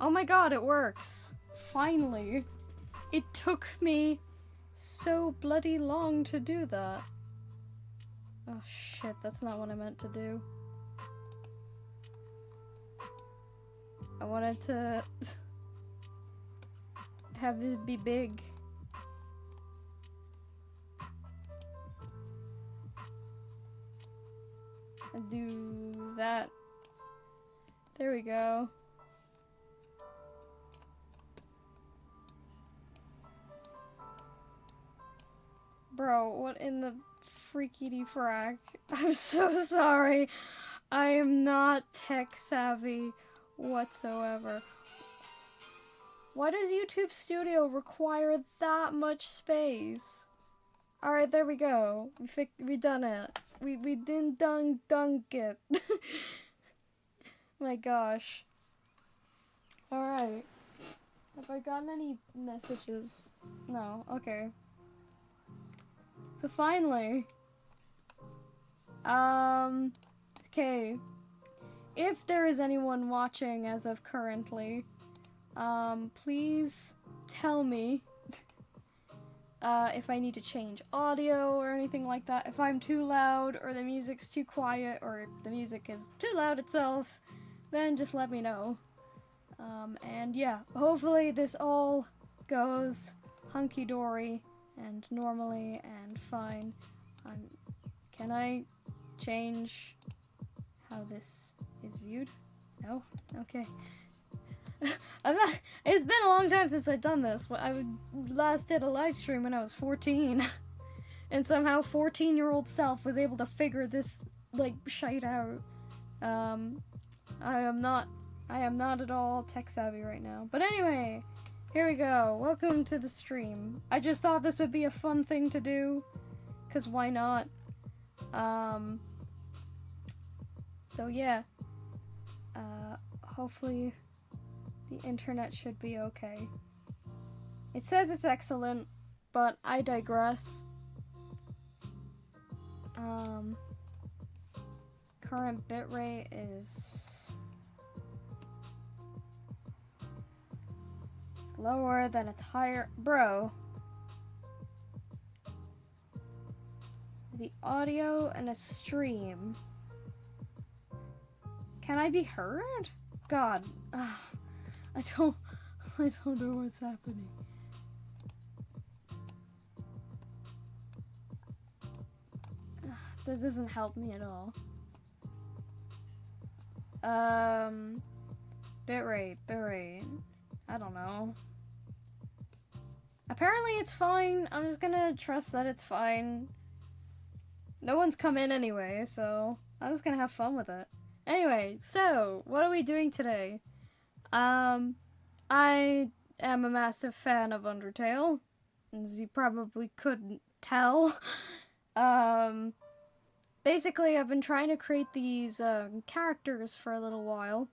Oh my god, it works. Finally. It took me so bloody long to do that. Oh shit, that's not what I meant to do. I wanted to have this be big. And do that. There we go. Bro, what in the freakity frack? I'm so sorry. I am not tech savvy whatsoever. Why does YouTube Studio require that much space? Alright, there we go. We done it. We didn't dunk it. My gosh. Alright. Have I gotten any messages? No, okay. So finally, okay, if there is anyone watching as of currently, please tell me, if I need to change audio or anything like that, if I'm too loud, or the music's too quiet, or the music is too loud itself, then just let me know. And yeah, hopefully this all goes hunky-dory and normally and fine. Can I change how this is viewed? No? Okay. It's been a long time since I've done this. I last did a live stream when I was 14. And somehow 14-year-old self was able to figure this, like, shite out. I am not at all tech savvy right now. But anyway, here we go. Welcome to the stream. I just thought this would be a fun thing to do, 'cause why not? So yeah. Hopefully the internet should be okay. It says it's excellent, but I digress. Current bitrate is lower than its higher. Bro. The audio in a stream. Can I be heard? God. I don't know what's happening. This doesn't help me at all. Bitrate. I don't know. Apparently it's fine. I'm just gonna trust that it's fine. No one's come in anyway, so I'm just gonna have fun with it. Anyway, so, what are we doing today? I am a massive fan of Undertale, as you probably couldn't tell. Basically, I've been trying to create these characters for a little while.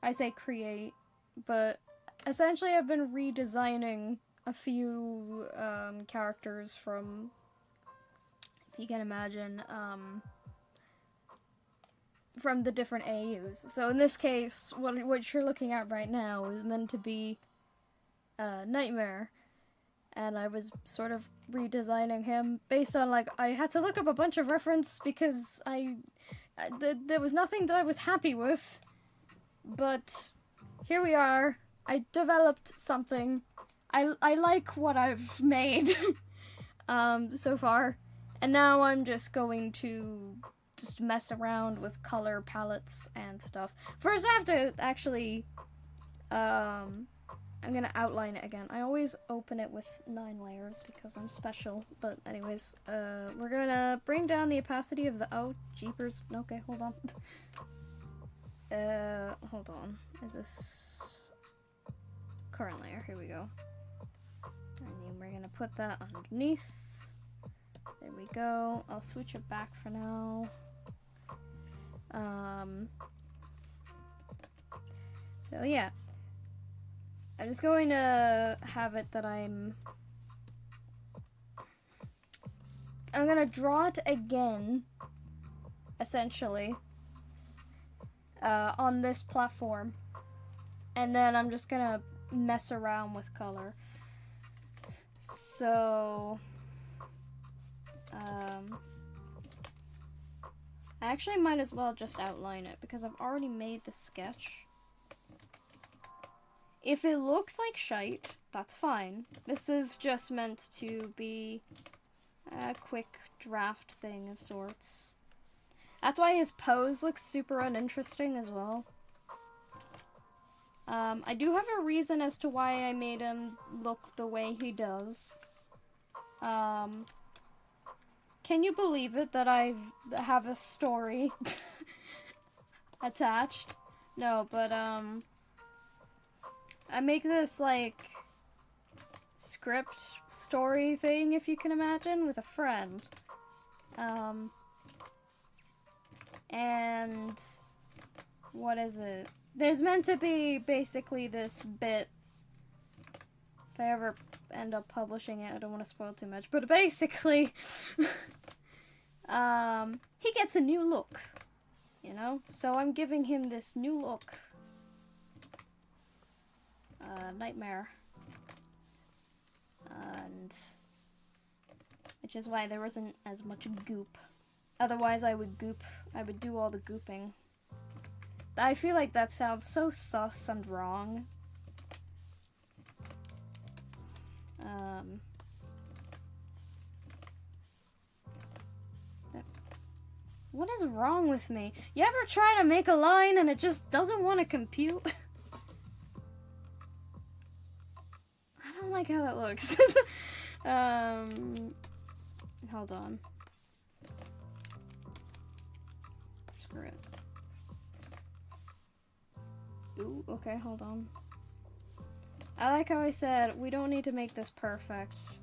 I say create, but essentially I've been redesigning a few characters from, if you can imagine, from the different AUs. So in this case, what you're looking at right now is meant to be Nightmare, and I was sort of redesigning him based on, like, I had to look up a bunch of reference because there was nothing that I was happy with, but here we are. I developed something. I like what I've made so far, and now I'm just going to just mess around with color palettes and stuff. First, I have to actually, I'm gonna outline it again. I always open it with 9 layers because I'm special, but anyways, we're gonna bring down the opacity of the, oh, jeepers, okay, hold on. Hold on, is this current layer? Here we go. And then we're gonna put that underneath. There we go. I'll switch it back for now. So yeah. I'm just going to have it that I'm gonna draw it again, essentially, on this platform. And then I'm just gonna mess around with color. So, I actually might as well just outline it because I've already made the sketch. If it looks like shite, that's fine. This is just meant to be a quick draft thing of sorts. That's why his pose looks super uninteresting as well. I do have a reason as to why I made him look the way he does. Can you believe it that I have a story attached? No, but, I make this, like, script story thing, if you can imagine, with a friend. And what is it? There's meant to be basically this bit. If I ever end up publishing it, I don't want to spoil too much, but basically, he gets a new look, you know? So I'm giving him this new look. Nightmare. And which is why there wasn't as much goop. Otherwise I would do all the gooping. I feel like that sounds so sus and wrong. What is wrong with me? You ever try to make a line and it just doesn't want to compute? I don't like how that looks. Hold on. Screw it. Ooh, okay, hold on. I like how I said, we don't need to make this perfect,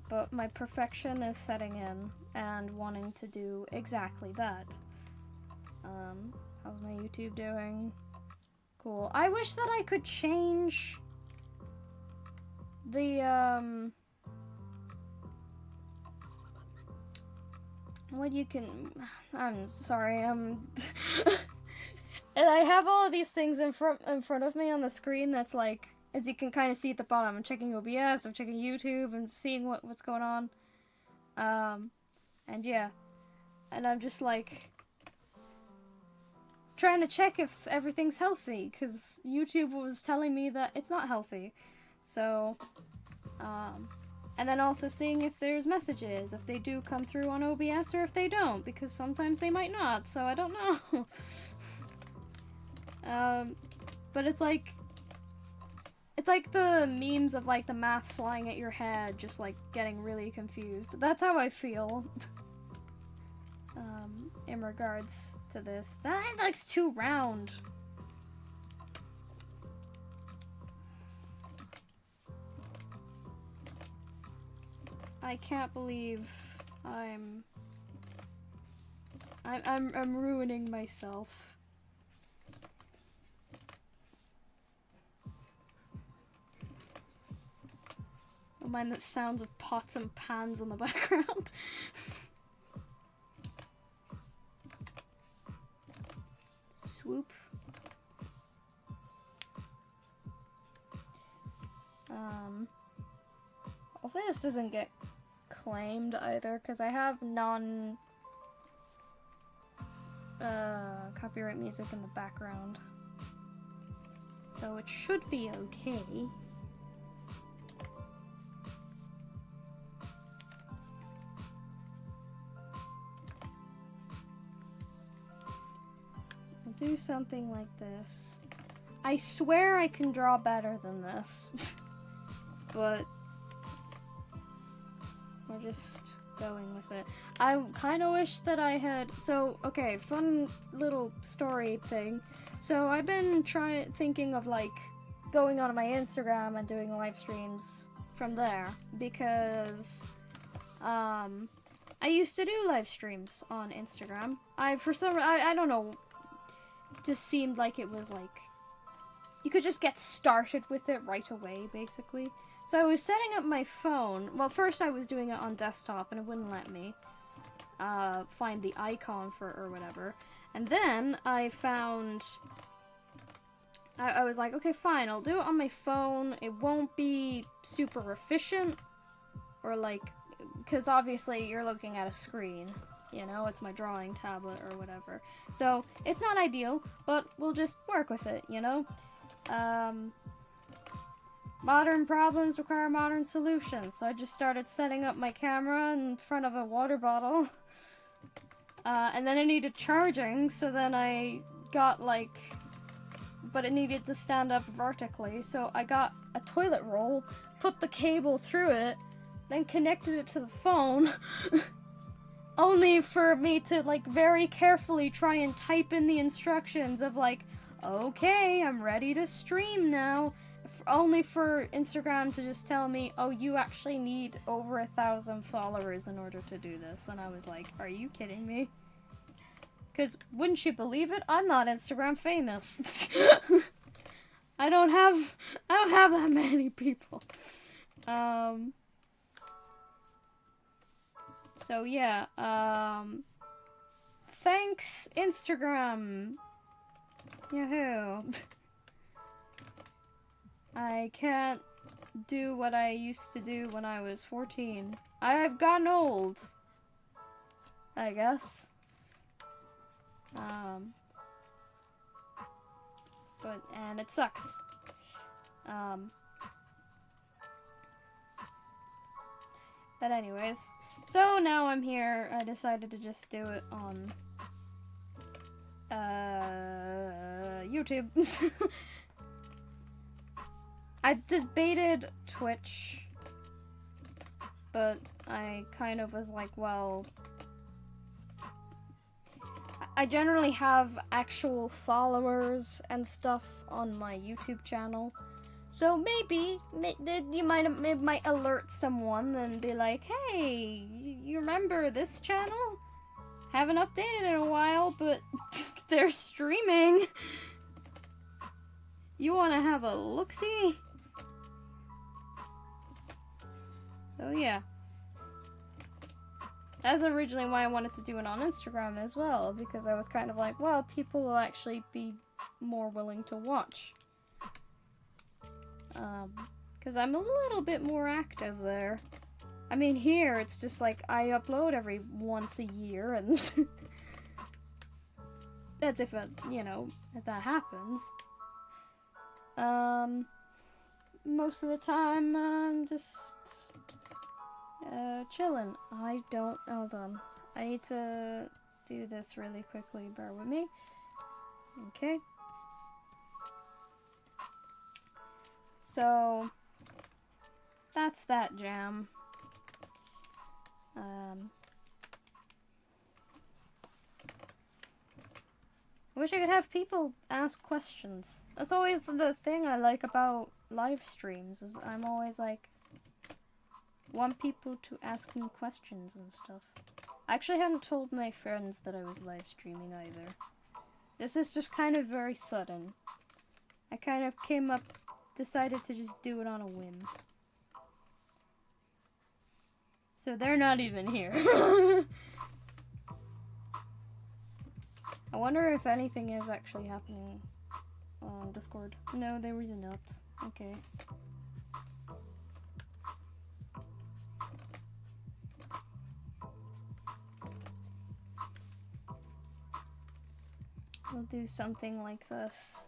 but my perfection is setting in and wanting to do exactly that. How's my YouTube doing? Cool. I wish that I could change the, what you can, I'm sorry, and I have all of these things in front of me on the screen that's like, as you can kind of see at the bottom, I'm checking OBS, I'm checking YouTube, and seeing what's going on. And yeah. And I'm just like, trying to check if everything's healthy, because YouTube was telling me that it's not healthy. So, and then also seeing if there's messages, if they do come through on OBS or if they don't, because sometimes they might not, so I don't know. But it's like the memes of like the math flying at your head, just like getting really confused. That's how I feel. In regards to this. That looks too round. I can't believe I'm ruining myself. Don't mind the sounds of pots and pans in the background. Swoop. Hopefully this doesn't get claimed either, because I have copyright music in the background. So it should be okay. I'll do something like this. I swear I can draw better than this. But we're just going with it. I kind of wish that I had... So, okay, fun little story thing. So I've been thinking of, like, going on my Instagram and doing live streams from there. Because, I used to do live streams on Instagram. I don't know, just seemed like it was, like, you could just get started with it right away, basically. So I was setting up my phone. Well, first I was doing it on desktop, and it wouldn't let me find the icon for it or whatever. And then I found I was like, okay, fine, I'll do it on my phone. It won't be super efficient, or like, because obviously you're looking at a screen, you know, it's my drawing tablet or whatever. So it's not ideal, but we'll just work with it, you know? Modern problems require modern solutions. So I just started setting up my camera in front of a water bottle. And then it needed charging, so then I got like, but it needed to stand up vertically, so I got a toilet roll, put the cable through it, then connected it to the phone, only for me to like very carefully try and type in the instructions of like, okay, I'm ready to stream now, only for Instagram to just tell me, oh, you actually need over 1,000 followers in order to do this. And I was like, are you kidding me? Because wouldn't you believe it? I'm not Instagram famous. I don't have that many people. So yeah, thanks Instagram. Yahoo. I can't do what I used to do when I was 14. I've gotten old, I guess. And it sucks. But anyways, so now I'm here. I decided to just do it on YouTube. I debated Twitch, but I kind of was like, well, I generally have actual followers and stuff on my YouTube channel, so maybe you might alert someone and be like, hey, you remember this channel? Haven't updated in a while, but they're streaming. You want to have a look-see? So yeah. That's originally why I wanted to do it on Instagram as well, because I was kind of like, well, people will actually be more willing to watch. Because I'm a little bit more active there. I mean, here, it's just like, I upload every once a year, and that's if it, you know, if that happens. Most of the time, I'm just chilling. Hold on. I need to do this really quickly, bear with me. Okay. So, that's that jam. I wish I could have people ask questions. That's always the thing I like about live streams, is I'm always like, want people to ask me questions and stuff. I actually hadn't told my friends that I was live streaming either. This is just kind of very sudden. I kind of decided to just do it on a whim. So they're not even here. I wonder if anything is actually happening on Discord. No, there is not. Okay. We'll do something like this.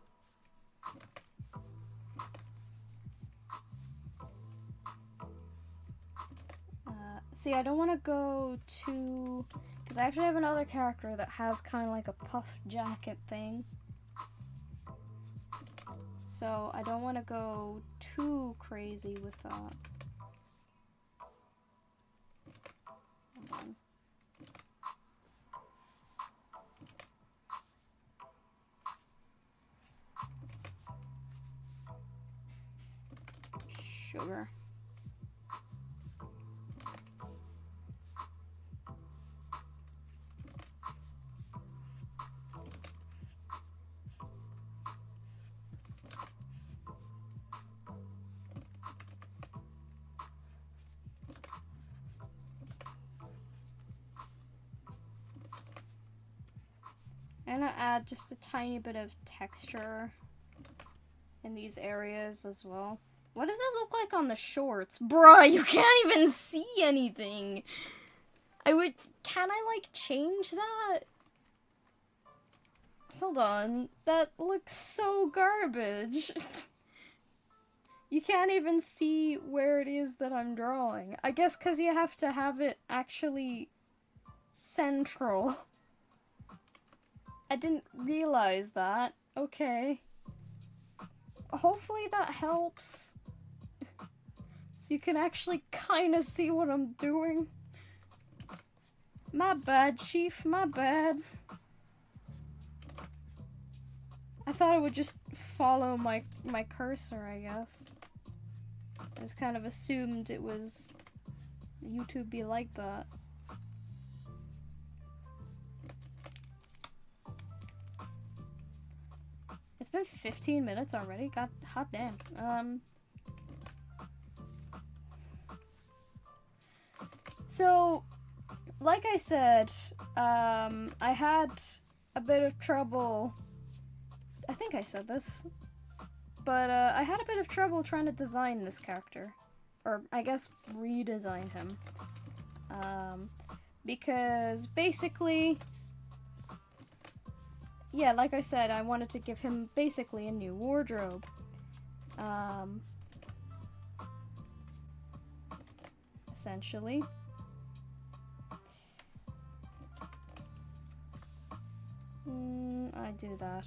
See, I don't want to go too... Because I actually have another character that has kind of like a puff jacket thing. So I don't want to go too crazy with that. Hold on. Sugar. I'm gonna add just a tiny bit of texture in these areas as well. What does it look like on the shorts? Bruh, you can't even see anything! Can I, like, change that? Hold on, that looks so garbage. You can't even see where it is that I'm drawing. I guess because you have to have it actually central. I didn't realize that. Okay. Hopefully that helps. So you can actually kind of see what I'm doing. My bad, Chief, my bad. I thought it would just follow my cursor, I guess. I just kind of assumed it was YouTube be like that. It's been 15 minutes already? God, hot damn. So, like I said, I had a bit of trouble. I think I said this. But, I had a bit of trouble trying to design this character. Or, I guess, redesign him. Because, basically, yeah, like I said, I wanted to give him, basically, a new wardrobe. Essentially. I do that.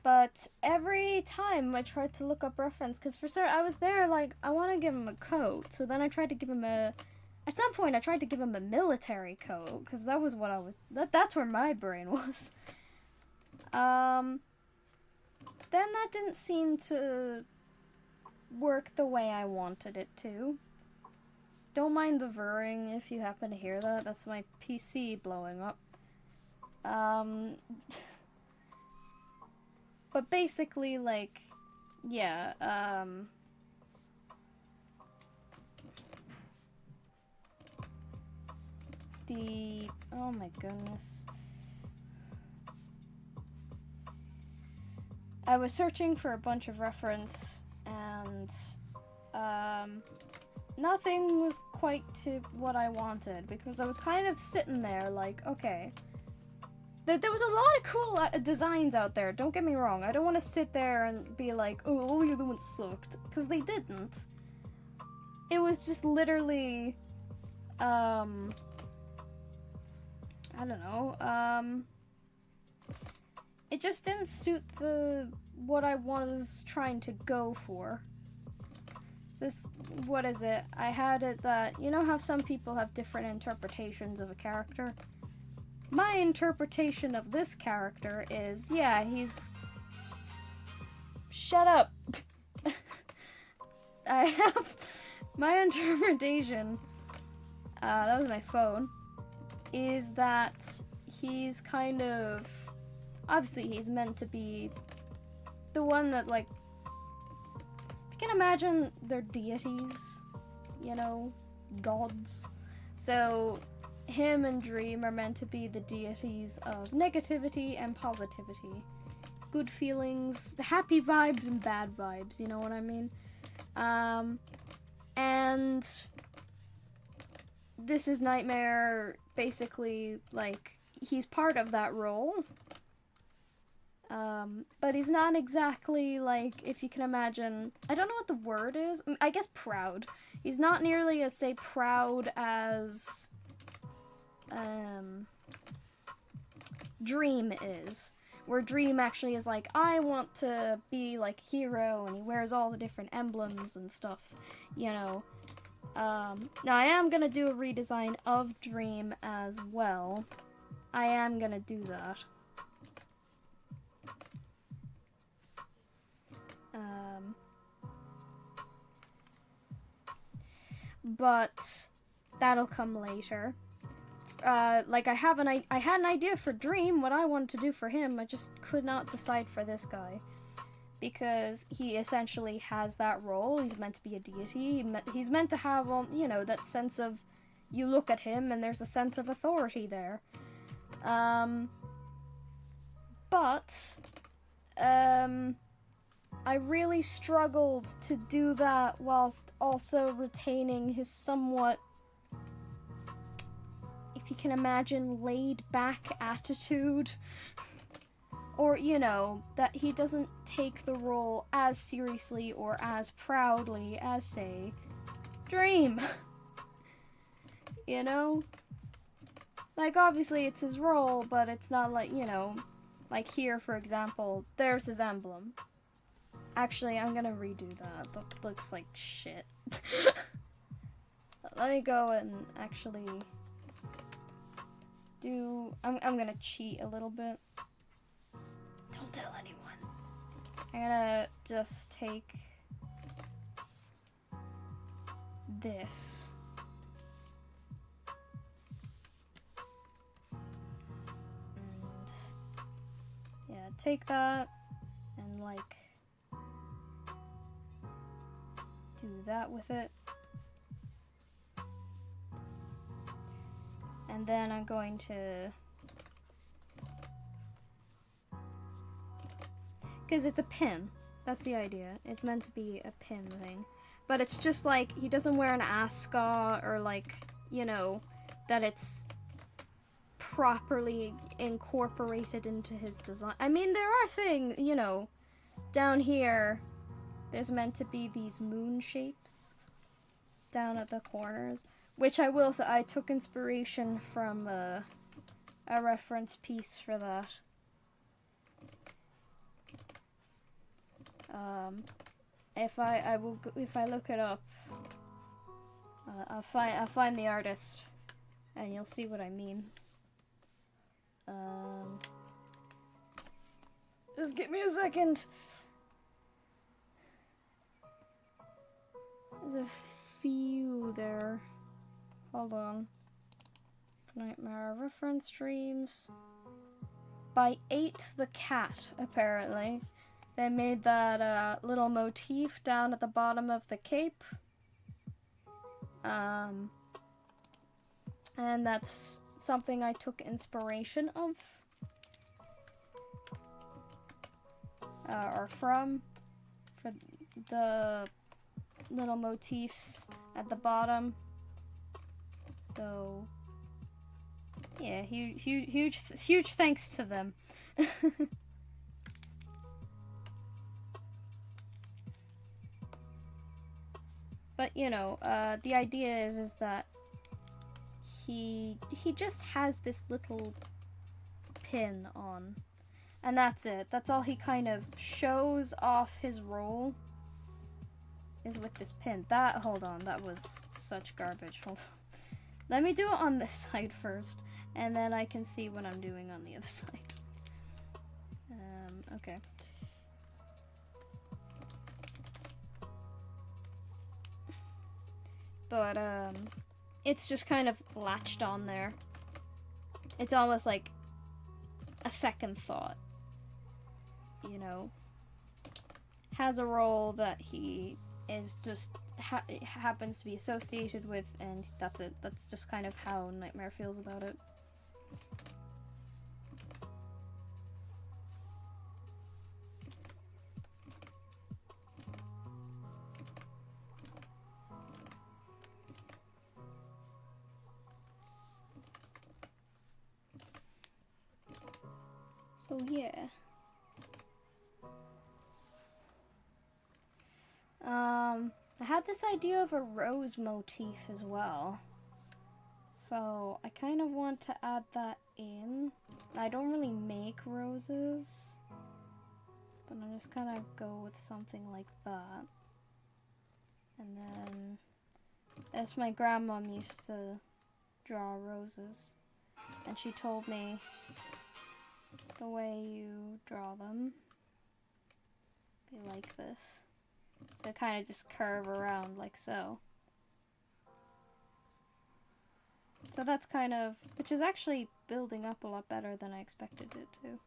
But every time I tried to look up reference, because for sure I was there like, I want to give him a coat, so then I tried to give him at some point I tried to give him a military coat, because that was what that's where my brain was. Then that didn't seem to work the way I wanted it to. Don't mind the whirring if you happen to hear that. That's my PC blowing up. But basically, like, yeah, oh my goodness. I was searching for a bunch of reference, and, nothing was quite to what I wanted, because I was kind of sitting there like, okay, there was a lot of cool designs out there, don't get me wrong. I don't want to sit there and be like, oh, all the other ones sucked, because they didn't. It was just literally, I don't know, it just didn't suit what I was trying to go for. What is it? I had it that, you know how some people have different interpretations of a character? My interpretation of this character is, yeah, he's... Shut up! I have... My interpretation, that was my phone, is that he's kind of... Obviously, he's meant to be the one that, like... You can imagine they're deities, you know, gods. So, him and Dream are meant to be the deities of negativity and positivity. Good feelings, happy vibes and bad vibes, you know what I mean? And this is Nightmare, basically, like, he's part of that role. But he's not exactly, like, if you can imagine, I don't know what the word is, I guess proud. He's not nearly as, say, proud as, Dream is. Where Dream actually is like, I want to be, like, a hero, and he wears all the different emblems and stuff, you know. Now, I am gonna do a redesign of Dream as well. I am gonna do that. But that'll come later. Like I had an idea for Dream, what I wanted to do for him, I just could not decide for this guy. Because he essentially has that role, he's meant to be a deity, he's meant to have, you know, that sense of, you look at him and there's a sense of authority there. But I really struggled to do that whilst also retaining his somewhat, if you can imagine, laid-back attitude. Or, you know, that he doesn't take the role as seriously or as proudly as, say, Dream. You know? Like, obviously it's his role, but it's not like, you know, like here, for example, there's his emblem. Actually, I'm gonna redo that. That looks like shit. Let me go and actually do... I'm gonna cheat a little bit. Don't tell anyone. I'm gonna just take this. And yeah, take that and like do that with it. And then I'm going to, because it's a pin. That's the idea. It's meant to be a pin thing. But it's just like, he doesn't wear an ascot or like, you know, that it's properly incorporated into his design. I mean, there are things, you know, down here, there's meant to be these moon shapes down at the corners, which I will say, I took inspiration from a reference piece for that. If I look it up, I'll find the artist, and you'll see what I mean. Just give me a second. There's a few there. Hold on. Nightmare reference streams. By 8 the Cat, apparently. They made that little motif down at the bottom of the cape. And that's something I took inspiration of. Or from. For the little motifs at the bottom. So, yeah, huge thanks to them. But, you know, the idea is that he just has this little pin on. And that's it. That's all he kind of shows off his role, is with this pin. Hold on, that was such garbage. Hold on. Let me do it on this side first, and then I can see what I'm doing on the other side. Okay. But, it's just kind of latched on there. It's almost like a second thought, you know? Has a role that he is just happens to be associated with, and that's it. That's just kind of how Nightmare feels about it. So yeah. I had this idea of a rose motif as well. So I kind of want to add that in. I don't really make roses, but I'm just gonna go with something like that. And then, as my grandmom used to draw roses, and she told me the way you draw them be like this. So kind of just curve around like so. So that's kind of, which is actually building up a lot better than I expected it to.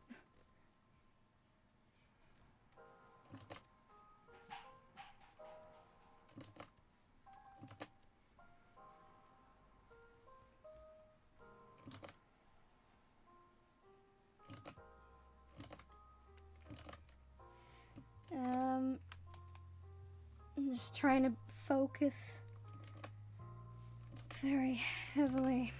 just trying to focus very heavily.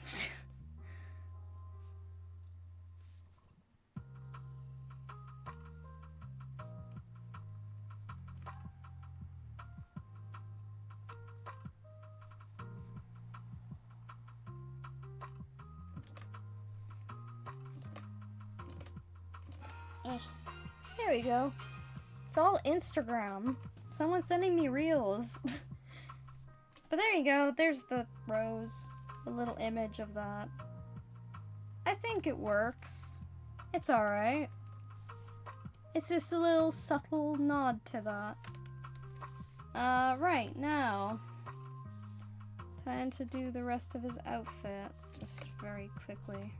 There we go. It's all Instagram. Someone's sending me reels. But there you go. There's the rose. A little image of that. I think it works. It's alright. It's just a little subtle nod to that. Right, now. Time to do the rest of his outfit. Just very quickly.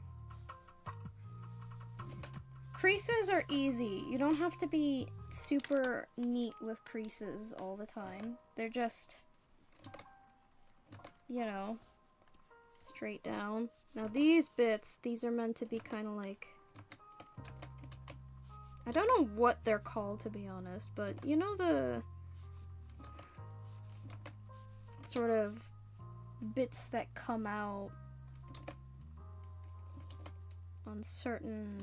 Creases are easy. You don't have to be super neat with creases all the time. They're just, you know, straight down. Now these bits, these are meant to be kind of like, I don't know what they're called to be honest, but you know the sort of bits that come out on certain,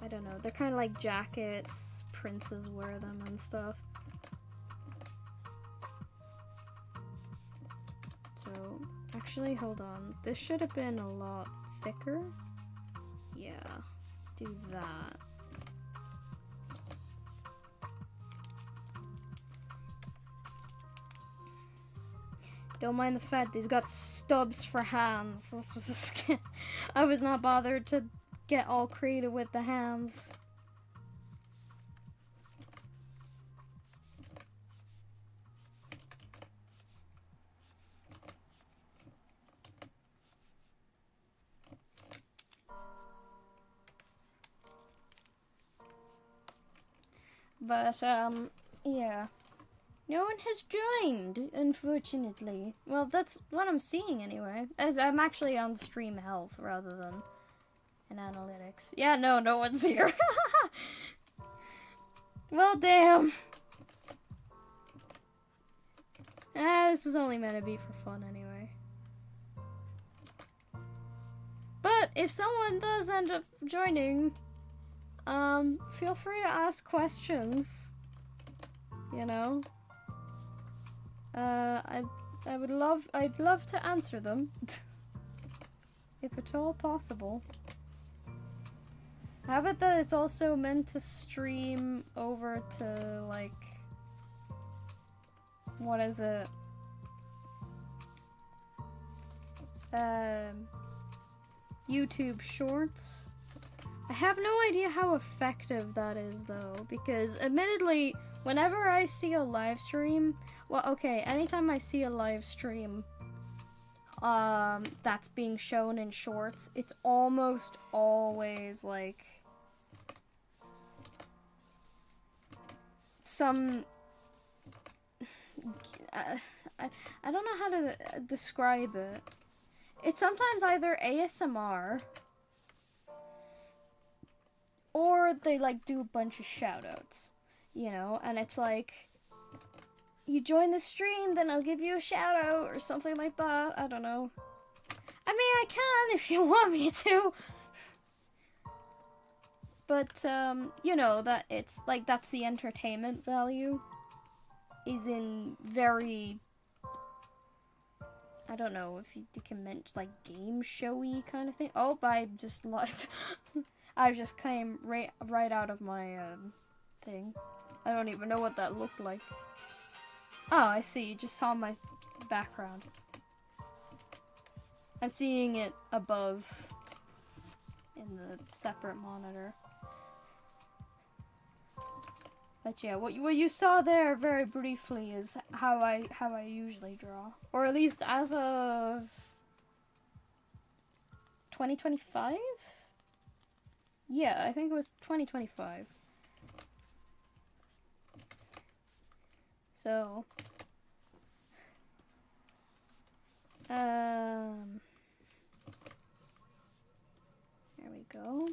I don't know, they're kind of like jackets, princes wear them and stuff. So, actually, hold on. This should have been a lot thicker. Yeah, do that. Don't mind the fact he's got stubs for hands. This was I was not bothered to get all creative with the hands. But, yeah. No one has joined, unfortunately. Well, that's what I'm seeing anyway. I'm actually on stream health rather than in analytics. Yeah, no one's here. Well, damn. This was only meant to be for fun anyway. But if someone does end up joining, feel free to ask questions. You know? I'd love to answer them. If at all possible. How about that it's also meant to stream over to, like, what is it? YouTube Shorts. I have no idea how effective that is, though, because admittedly, whenever I see a live stream, well, okay, anytime I see a live stream that's being shown in shorts, it's almost always like some I don't know how to describe it. It's sometimes either ASMR or they like do a bunch of shoutouts, you know, and it's like, you join the stream, then I'll give you a shout out or something like that. I don't know. I mean, I can if you want me to. But, you know, that it's like, that's the entertainment value is in very, I don't know if you can mention like game showy kind of thing. Oh, I just lied. I just came right out of my thing. I don't even know what that looked like. Oh, I see. You just saw my background. I'm seeing it above in the separate monitor. But yeah, what you saw there very briefly is how I usually draw, or at least as of 2025. Yeah, I think it was 2025. So, there we go.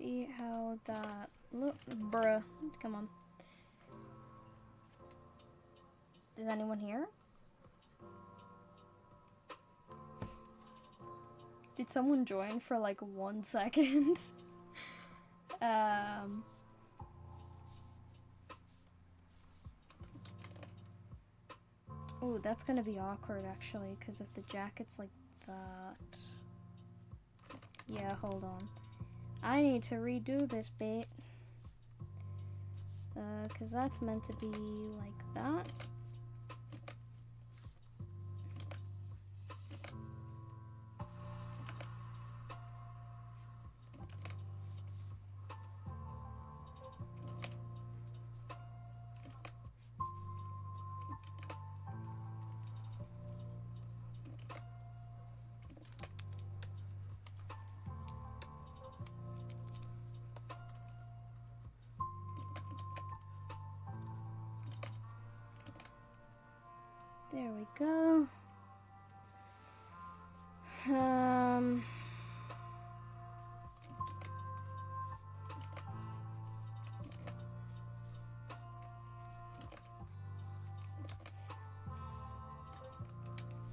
see how that look. Bruh, come on. Is anyone here? Did someone join for like 1 second? Oh, that's gonna be awkward actually, because if the jacket's like that. Yeah, hold on. I need to redo this bit. Because that's meant to be like that. There we go.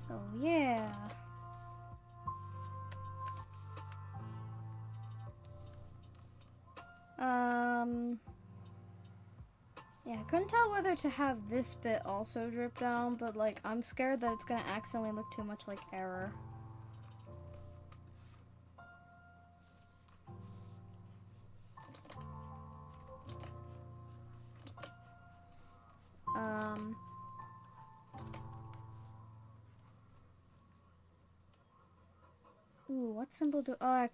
So yeah. Yeah, I couldn't tell whether to have this bit also drip down, but like I'm scared that it's gonna accidentally look too much like error. Ooh, what symbol do I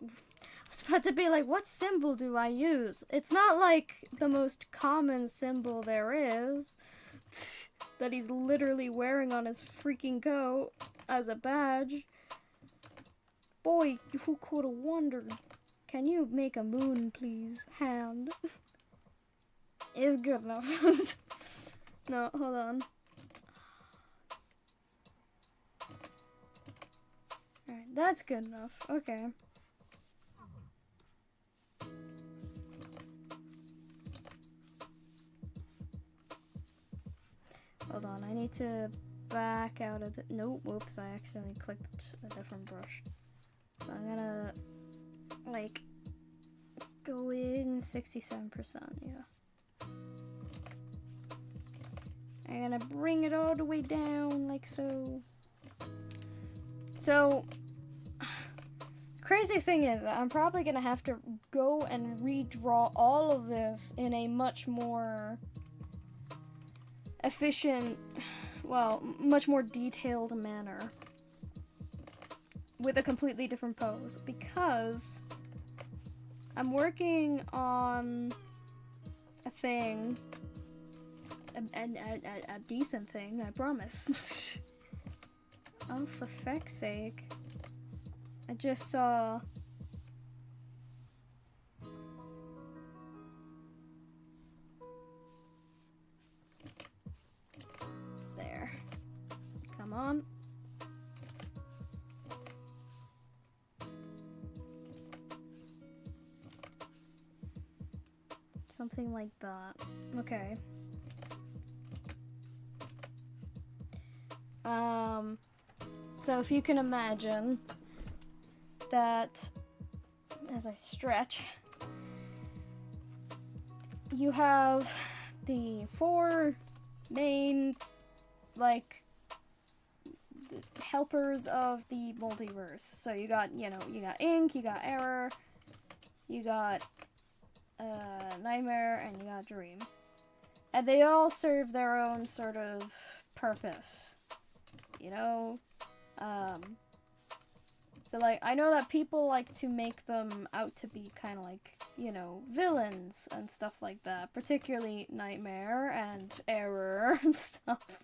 was about to be like, what symbol do I use? It's not like the most common symbol there is that he's literally wearing on his freaking coat as a badge. Boy, who could have wondered? Can you make a moon, please? Hand. Is good enough. No, hold on. Alright, that's good enough. Okay. Hold on, I need to back out of the... Nope, whoops, I accidentally clicked a different brush. So I'm gonna, like, go in 67%, yeah. I'm gonna bring it all the way down, like so. So, crazy thing is, I'm probably gonna have to go and redraw all of this in a much more efficient, well, much more detailed manner with a completely different pose, because I'm working on a thing, a decent thing, I promise. Oh, for feck's sake. I just saw... There. Come on. Something like that. Okay. So if you can imagine that as I stretch, you have the 4 main, like, helpers of the multiverse. So you got, you got Ink, you got Error, you got Nightmare, and you got Dream. And they all serve their own sort of purpose, you know? So, like, I know that people like to make them out to be kind of like, villains and stuff like that. Particularly Nightmare and Error and stuff.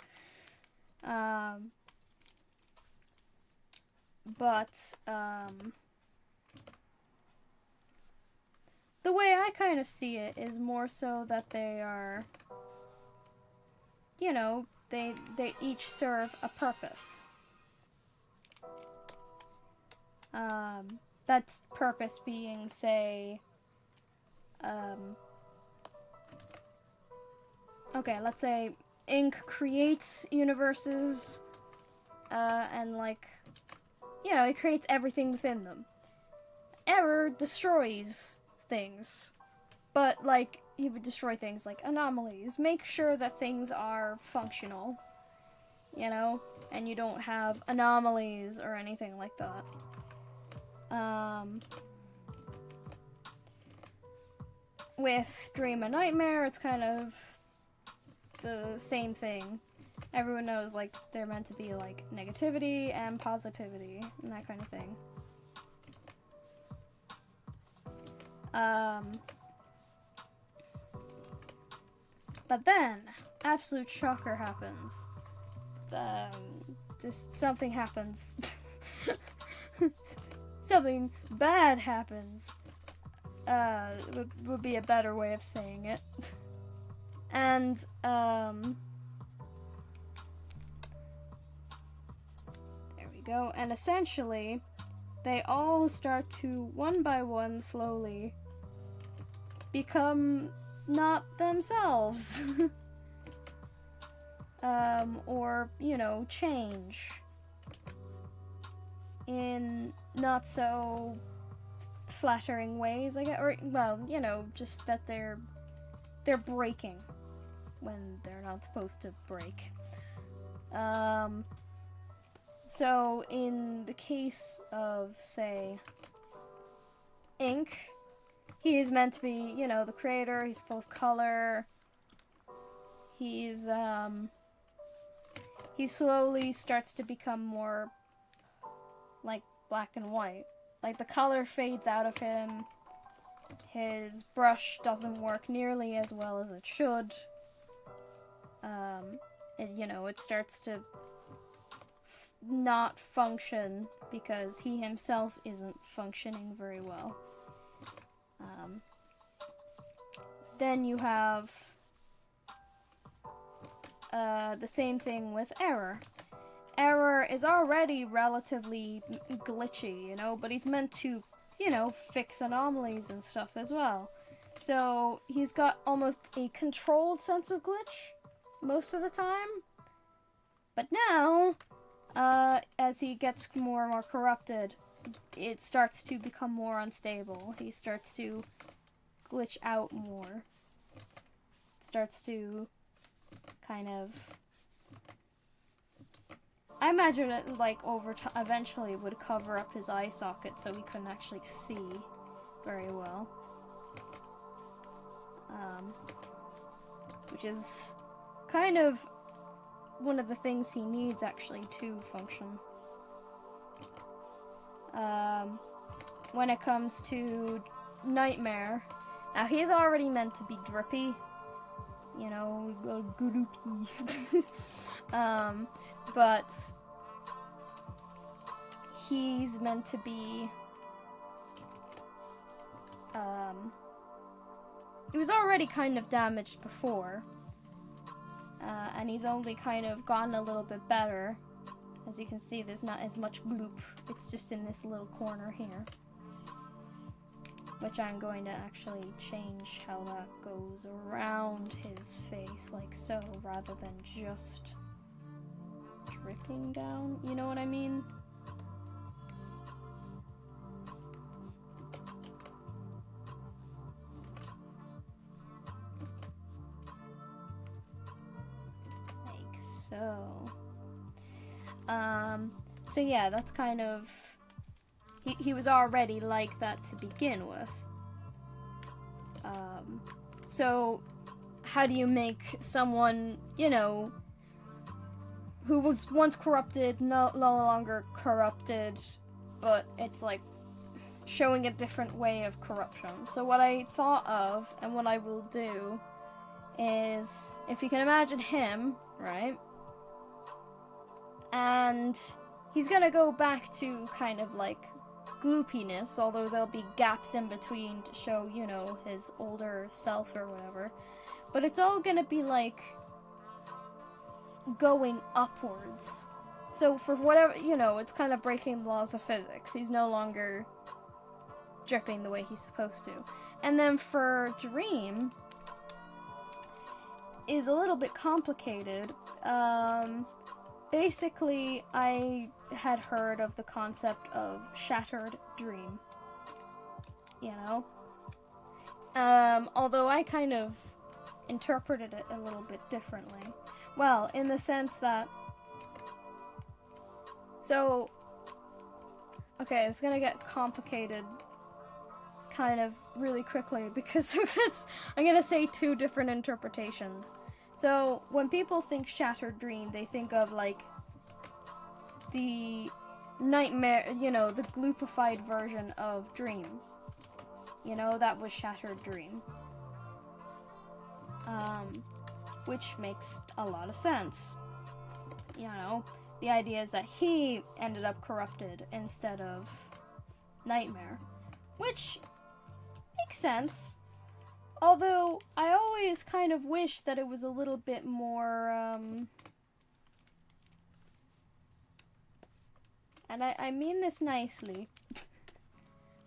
The way I kind of see it is more so that they are, they each serve a purpose. That's purpose being, say, Okay, let's say ink creates universes, and like, you know, it creates everything within them. Error destroys things, but like, you would destroy things like anomalies, make sure that things are functional, you know, and you don't have anomalies or anything like that. With Dream and Nightmare, it's kind of the same thing. Everyone knows, like, they're meant to be, like, negativity and positivity, and that kind of thing. But then, absolute shocker happens. Just something happens. Something bad happens. Would be a better way of saying it. And, there we go. And essentially, they all start to, one by one, slowly become not themselves. Or, you know, change in not so flattering ways, I guess, or, well, you know, just that they're breaking when they're not supposed to break. So in the case of, say, Ink, he is meant to be, you know, the creator, he's full of color, he slowly starts to become more like black and white. Like, the color fades out of him, his brush doesn't work nearly as well as it should. You know, it starts to not function because he himself isn't functioning very well. Then you have the same thing with Error. Error is already relatively glitchy, you know, but he's meant to, you know, fix anomalies and stuff as well. So he's got almost a controlled sense of glitch most of the time. But now, as he gets more and more corrupted, it starts to become more unstable. He starts to glitch out more. It starts to kind of... I imagine it, like, over time, eventually would cover up his eye socket so he couldn't actually see very well. Which is kind of one of the things he needs, actually, to function. When it comes to Nightmare, now he's already meant to be drippy, you know, goopy. But he's meant to be, he was already kind of damaged before, and he's only kind of gotten a little bit better. As you can see, there's not as much bloop, it's just in this little corner here. Which I'm going to actually change how that goes around his face, like so, rather than just dripping down, you know what I mean? Like so. So yeah, that's kind of... He was already like that to begin with. So how do you make someone, you know, who was once corrupted, no longer corrupted, but it's like showing a different way of corruption? So what I thought of, and what I will do, is, if you can imagine him, right? And he's gonna go back to kind of like gloopiness, although there'll be gaps in between to show, you know, his older self or whatever. But it's all gonna be like going upwards. So for whatever, you know, it's kind of breaking the laws of physics. He's no longer dripping the way he's supposed to. And then for Dream, is a little bit complicated. Basically, I had heard of the concept of shattered dream. You know? Although I kind of interpreted it a little bit differently. Well, in the sense that... So... Okay, it's gonna get complicated kind of really quickly because I'm gonna say two different interpretations. So, when people think shattered dream, they think of, like, the nightmare, you know, the gloopified version of Dream. You know, that was Shattered Dream. Which makes a lot of sense. You know, the idea is that he ended up corrupted instead of Nightmare. Which makes sense. Although, I always kind of wish that it was a little bit more, and I mean this nicely,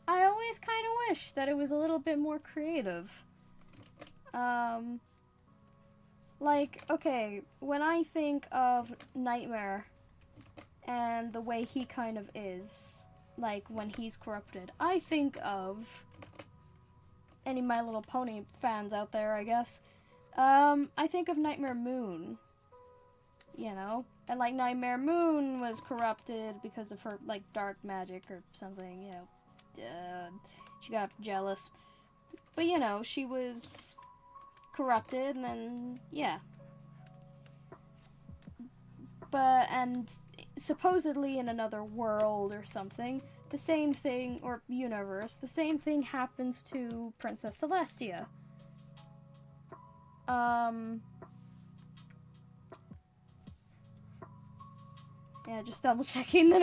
I always kind of wish that it was a little bit more creative. Like, okay, when I think of Nightmare and the way he kind of is, like, when he's corrupted, I think of... any My Little Pony fans out there, I guess. I think of Nightmare Moon. You know? And, like, Nightmare Moon was corrupted because of her, like, dark magic or something, you know. She got jealous. But, you know, she was corrupted, and then, yeah. But, and supposedly in another world or something, the same thing, or universe, the same thing happens to Princess Celestia. Yeah, just double checking that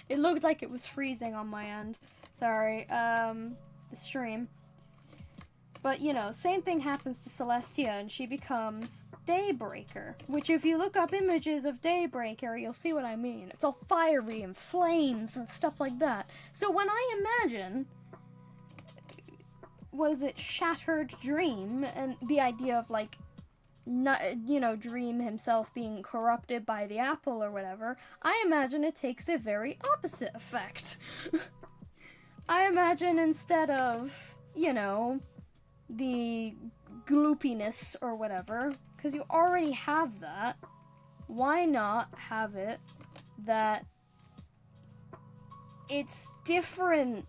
it looked like it was freezing on my end. Sorry, the stream. But, you know, same thing happens to Celestia, and she becomes Daybreaker. Which, if you look up images of Daybreaker, you'll see what I mean. It's all fiery and flames and stuff like that. So when I imagine, what is it, Shattered Dream, and the idea of, like, you know, Dream himself being corrupted by the apple or whatever, I imagine it takes a very opposite effect. I imagine instead of, you know, the gloopiness or whatever, because you already have that, why not have it that it's different?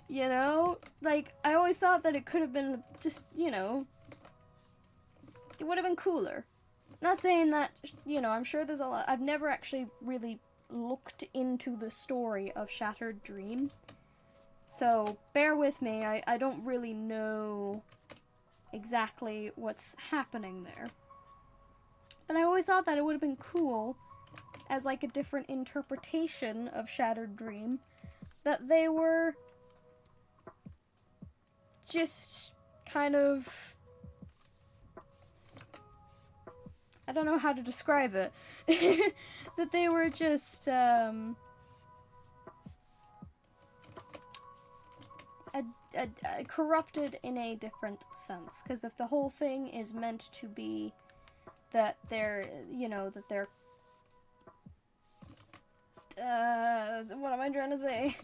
You know? Like, I always thought that it could have been just, you know, it would have been cooler. Not saying that, you know, I'm sure there's a lot. I've never actually really looked into the story of Shattered Dream. So, bear with me, I don't really know exactly what's happening there. But I always thought that it would have been cool, as like a different interpretation of Shattered Dream, that they were just kind of... I don't know how to describe it. That they were just, corrupted in a different sense. Because if the whole thing is meant to be that they're, you know, that they're... what am I trying to say?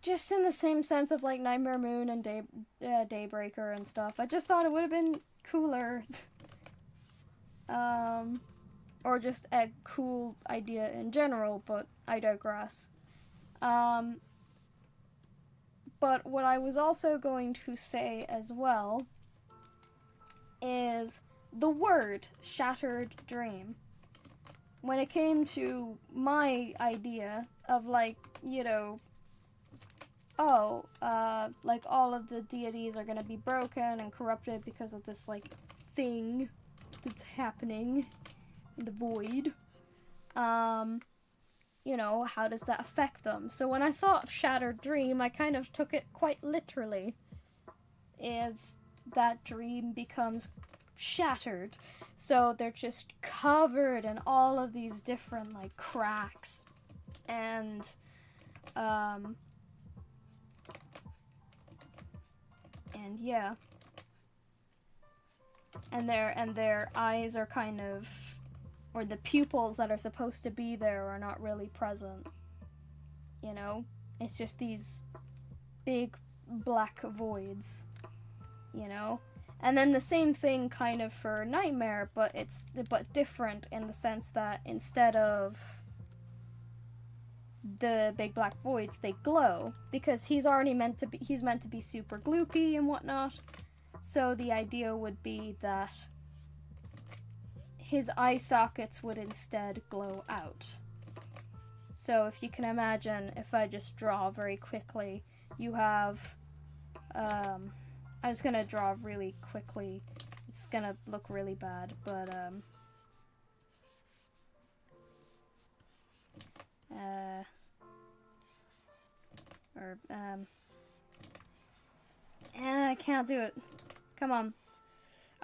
Just in the same sense of, like, Nightmare Moon and Daybreaker and stuff. I just thought it would have been cooler. Or just a cool idea in general, but I digress. But what I was also going to say as well is the word Shattered Dream. When it came to my idea of, like, you know, oh, like, all of the deities are gonna be broken and corrupted because of this, like, thing that's happening in the void. You know, how does that affect them? So when I thought of Shattered Dream, I kind of took it quite literally. Is that Dream becomes shattered. So they're just covered in all of these different, like, cracks. And, yeah. And their eyes are kind of, or the pupils that are supposed to be there are not really present. You know? It's just these big black voids. You know? And then the same thing kind of for Nightmare, but different in the sense that instead of the big black voids, they glow, because he's meant to be super gloopy and whatnot. So the idea would be that his eye sockets would instead glow out. So if you can imagine, if I just draw very quickly, you have, I'm just gonna draw really quickly. It's gonna look really bad, but, I can't do it. Come on.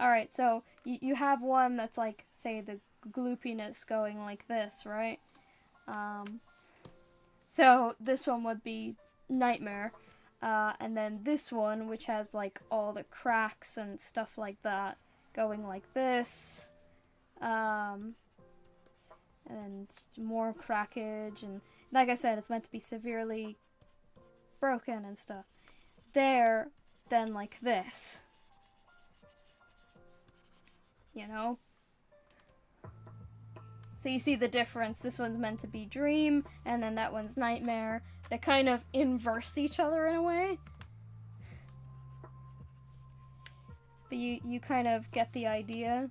Alright, so you have one that's like, say, the gloopiness going like this, right? So this one would be Nightmare. And then this one, which has like all the cracks and stuff like that, going like this. And more crackage, and like I said, it's meant to be severely broken and stuff. There, then like this. You know? So you see the difference. This one's meant to be Dream, and then that one's Nightmare. They kind of inverse each other in a way. But you kind of get the idea.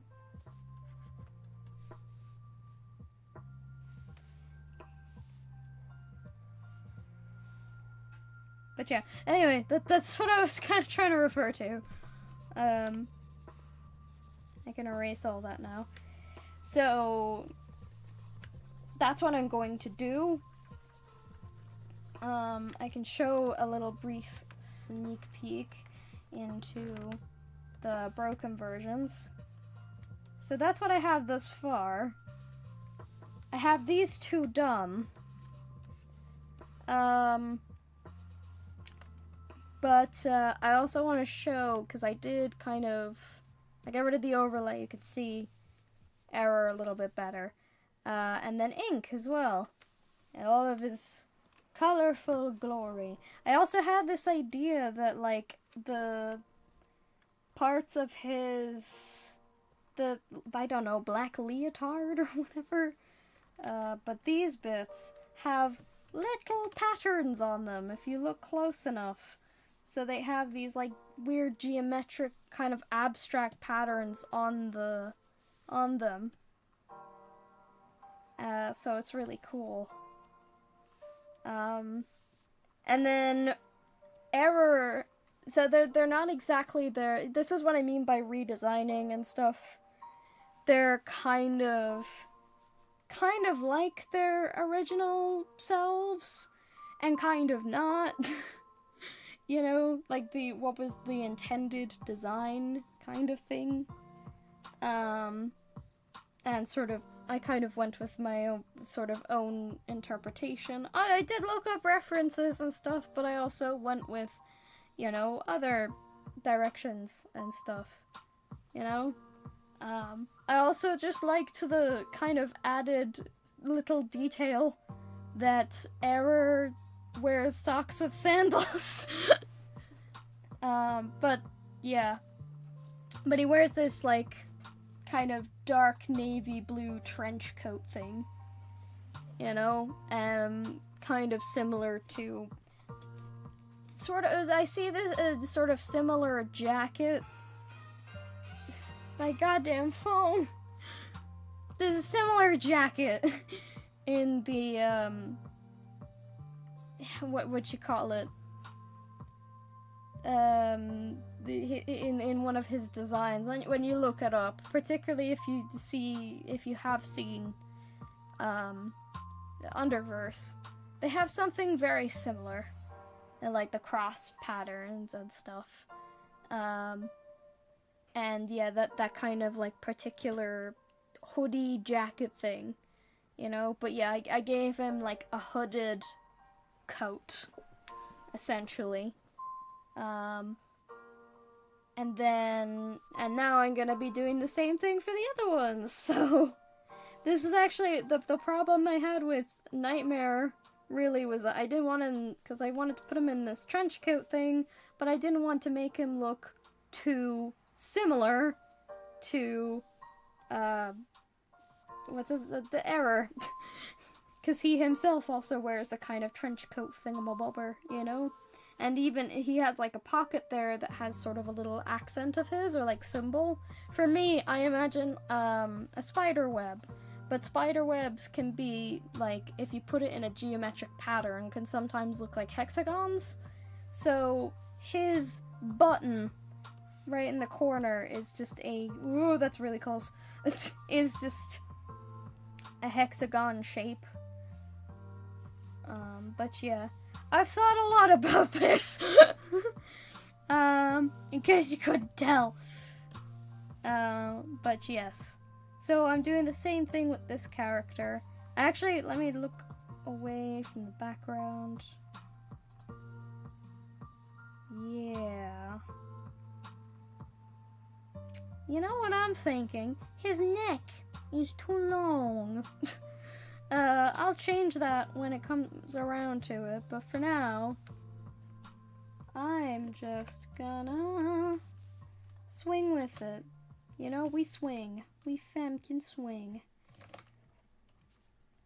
But yeah, anyway, that's what I was kind of trying to refer to. I can erase all that now. So, that's what I'm going to do. I can show a little brief sneak peek into the broken versions. So that's what I have thus far. I have these two done. But I also want to show, because I did kind of, I got rid of the overlay, you could see Error a little bit better. And then Ink as well. And all of his colorful glory. I also had this idea that, like, the parts of his, I don't know, black leotard or whatever, but these bits have little patterns on them if you look close enough. So they have these, like, weird geometric kind of abstract patterns on them. So it's really cool. And then Error, so they're not exactly there. This is what I mean by redesigning and stuff. They're kind of like their original selves, and kind of not. You know, like what was the intended design kind of thing. And sort of, I kind of went with my own sort of own interpretation. I did look up references and stuff, but I also went with, you know, other directions and stuff, you know? I also just liked the kind of added little detail that Error wears socks with sandals. But yeah. But he wears this, like, kind of dark navy blue trench coat thing. You know? Kind of similar to, sort of, I see this sort of similar jacket. My goddamn phone. There's a similar jacket in the, what would you call it? In one of his designs, when you look it up, particularly if you have seen the Underverse, they have something very similar, and like the cross patterns and stuff. And yeah, that kind of like particular hoodie jacket thing, you know? But yeah, I gave him like a hooded coat, essentially. And now I'm gonna be doing the same thing for the other ones, so... This was actually, the problem I had with Nightmare, really, was that I didn't want him, because I wanted to put him in this trench coat thing, but I didn't want to make him look too similar to, what's this, the Error. Because he himself also wears a kind of trench coat thingamabobber, you know? And even, he has like a pocket there that has sort of a little accent of his, or like symbol. For me, I imagine, a spider web. But spider webs can be, like, if you put it in a geometric pattern, can sometimes look like hexagons. So, his button right in the corner is just a... Ooh, that's really close. It is just a hexagon shape. But yeah, I've thought a lot about this. In case you couldn't tell. But yes. So I'm doing the same thing with this character. Actually, let me look away from the background. Yeah. You know what I'm thinking? His neck is too long. I'll change that when it comes around to it, but for now, I'm just gonna swing with it. You know, we swing. We femme can swing.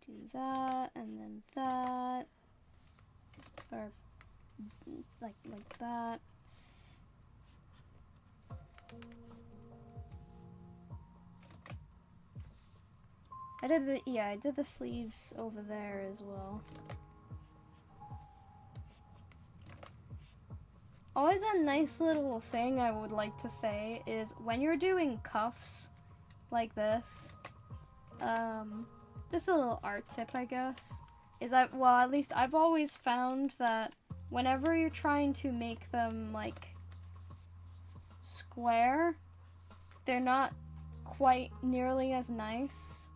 Do that, and then that. Or, like that. I did the sleeves over there as well. Always a nice little thing I would like to say is when you're doing cuffs like this, this is a little art tip, I guess, is well, at least I've always found that whenever you're trying to make them, like, square, they're not quite nearly as nice.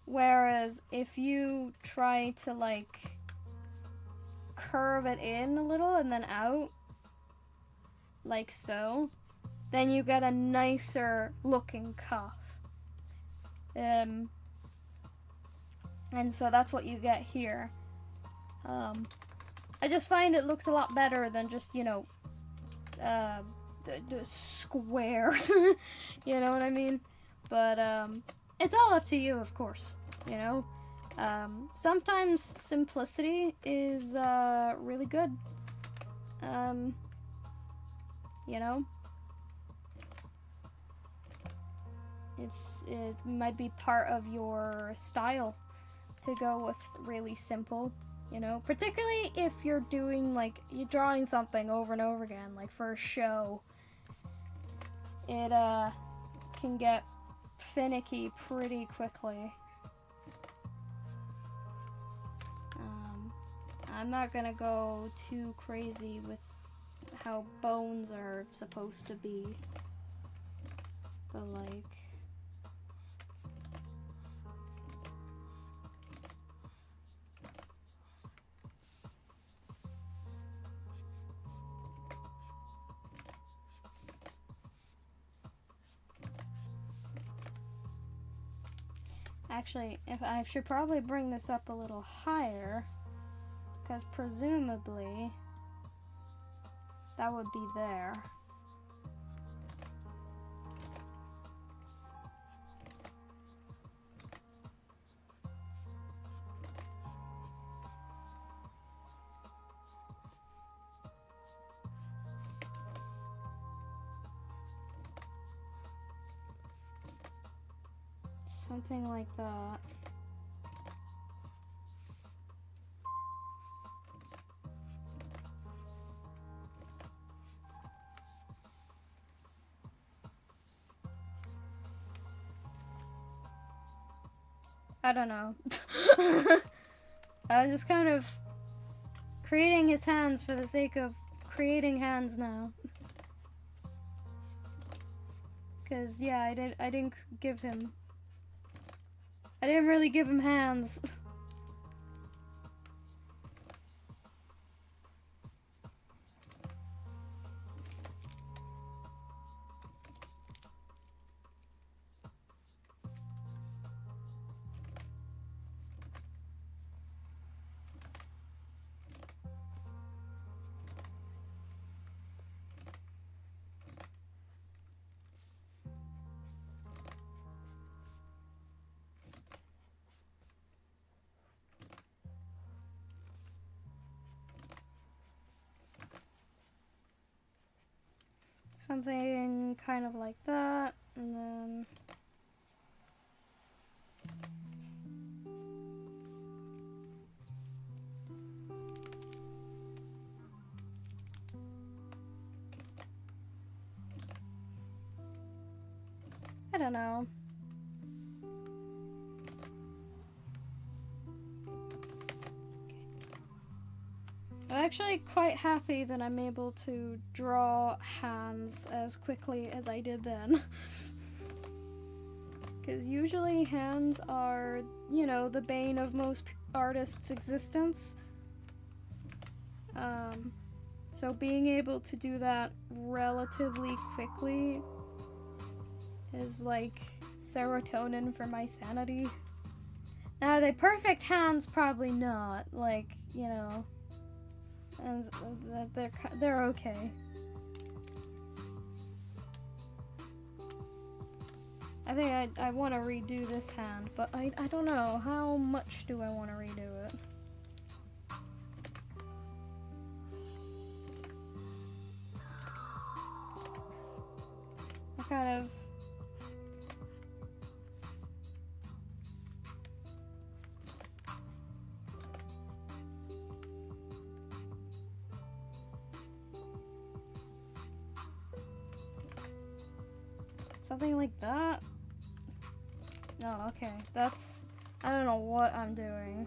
Whereas if you try to, like, curve it in a little and then out, like so, then you get a nicer looking cuff. And so that's what you get here. I just find it looks a lot better than just, you know, the square. You know what I mean? But, it's all up to you, of course, you know? Sometimes simplicity is, really good. You know? It might be part of your style to go with really simple, you know? Particularly if you're doing, like, you're drawing something over and over again, like for a show. It, can get finicky pretty quickly. I'm not gonna go too crazy with how bones are supposed to be, but like, actually, if I should probably bring this up a little higher, because presumably that would be there. Something like that. I don't know. I'm just kind of creating his hands for the sake of creating hands now. Cause yeah, I didn't give him. I didn't really give him hands. Something kind of like that, and then I don't know. I'm actually quite happy that I'm able to draw hands as quickly as I did then. Because usually hands are, you know, the bane of most artists' existence. So being able to do that relatively quickly is like serotonin for my sanity. Now, are they perfect hands? Probably not. Like, you know, and they're okay. I think I want to redo this hand, but I don't know. How much do I want to redo it? I kind of... Something like that? No, okay. That's... I don't know what I'm doing.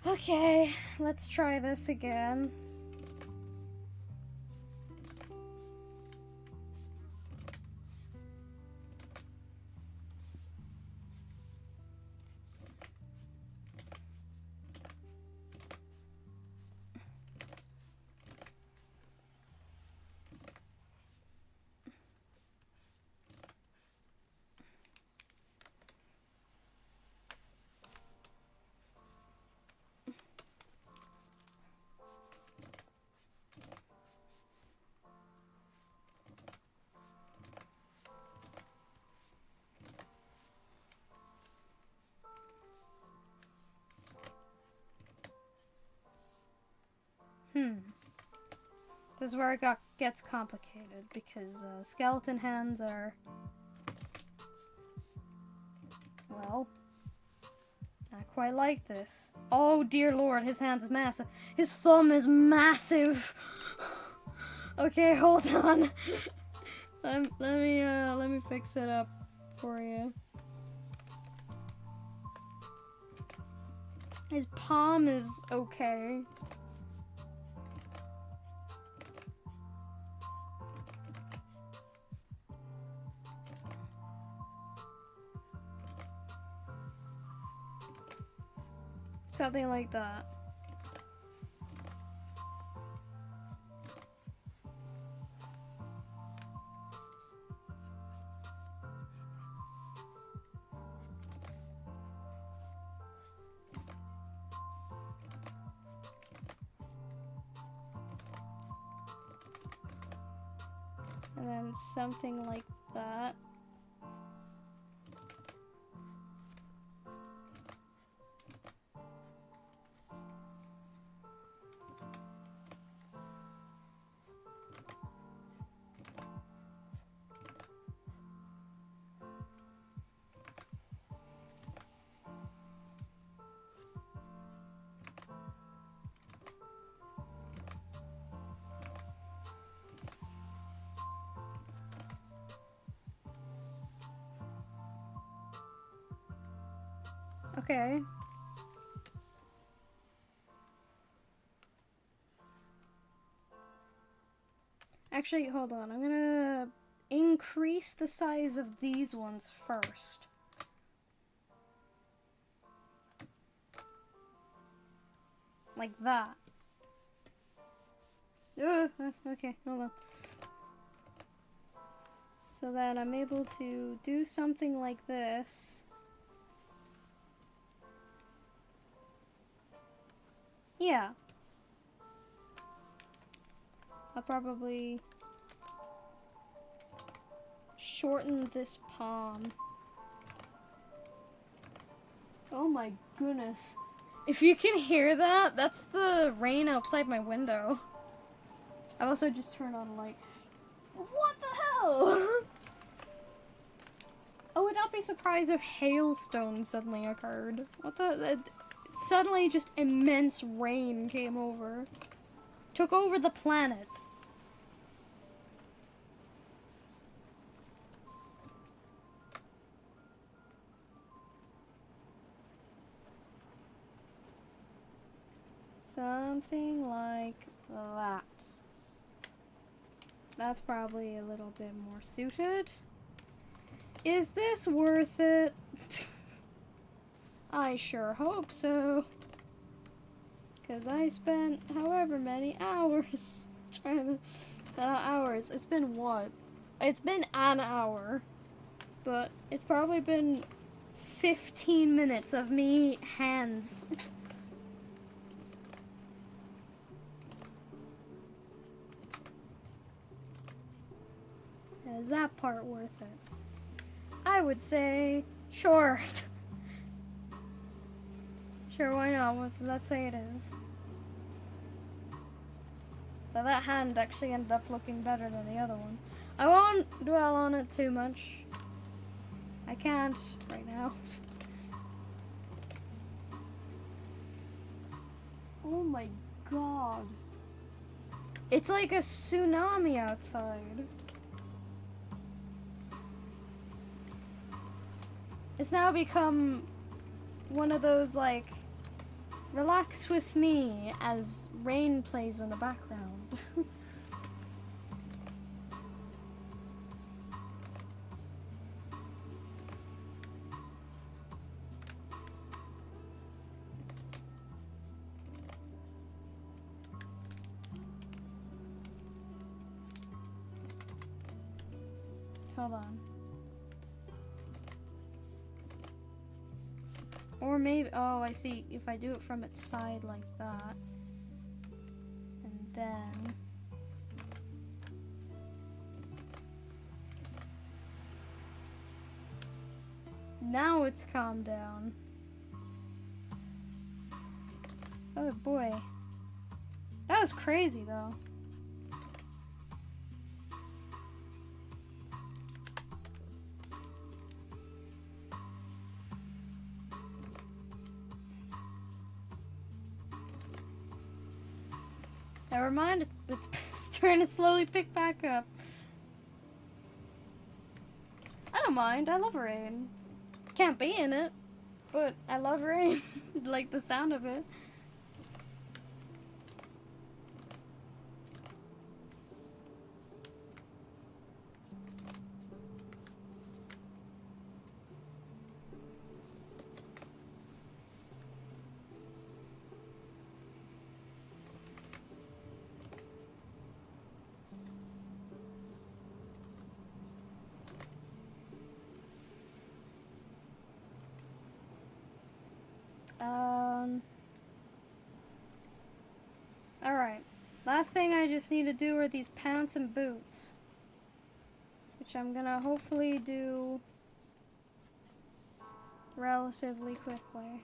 Okay, let's try this again. This is where it gets complicated, because skeleton hands are, well, not quite like this. Oh dear lord, his hands is massive. His thumb is massive. Okay, hold on. let me fix it up for you. His palm is okay. Something like that. And then something like that. Okay. Actually, hold on. I'm gonna increase the size of these ones first. Like that. Okay, hold on. So that I'm able to do something like this. Yeah. I'll probably shorten this palm. Oh my goodness. If you can hear that, that's the rain outside my window. I've also just turned on a light. What the hell? I would not be surprised if hailstones suddenly occurred. What the? Suddenly just immense rain came over. Took over the planet. Something like that. That's probably a little bit more suited. Is this worth it? I sure hope so. Because I spent however many hours trying to... hours. It's been what? It's been an hour. But it's probably been 15 minutes of me hands. Is that part worth it? I would say, sure. Sure, why not? Let's say it is. So that hand actually ended up looking better than the other one. I won't dwell on it too much. I can't right now. Oh my god. It's like a tsunami outside. It's now become one of those, like, relax with me as rain plays in the background. Hold on. Or maybe, oh, I see, if I do it from its side like that, and then, now it's calmed down. Oh boy. That was crazy though. Never mind, it's starting to slowly pick back up. I don't mind, I love rain. Can't be in it, but I love rain. Like the sound of it. Alright. Last thing I just need to do are these pants and boots. Which I'm gonna hopefully do relatively quickly.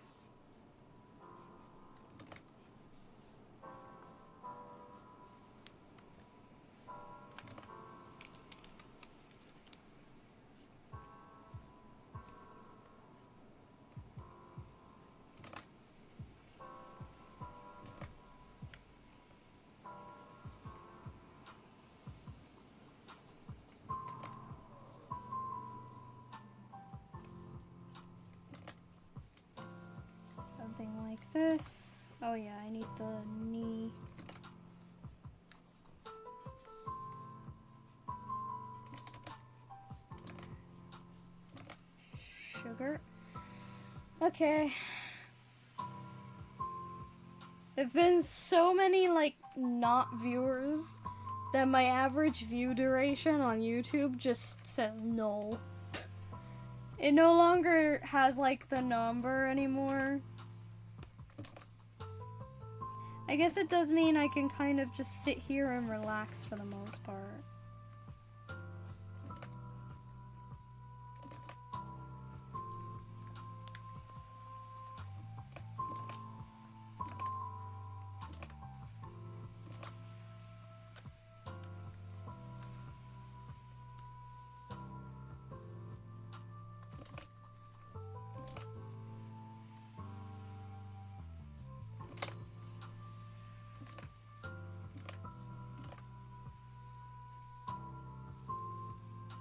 Something like this. Oh yeah, I need the knee. yogurt. Okay. There've been so many, like, not viewers that my average view duration on YouTube just says no. It no longer has, like, the number anymore. I guess it does mean I can kind of just sit here and relax for the most part.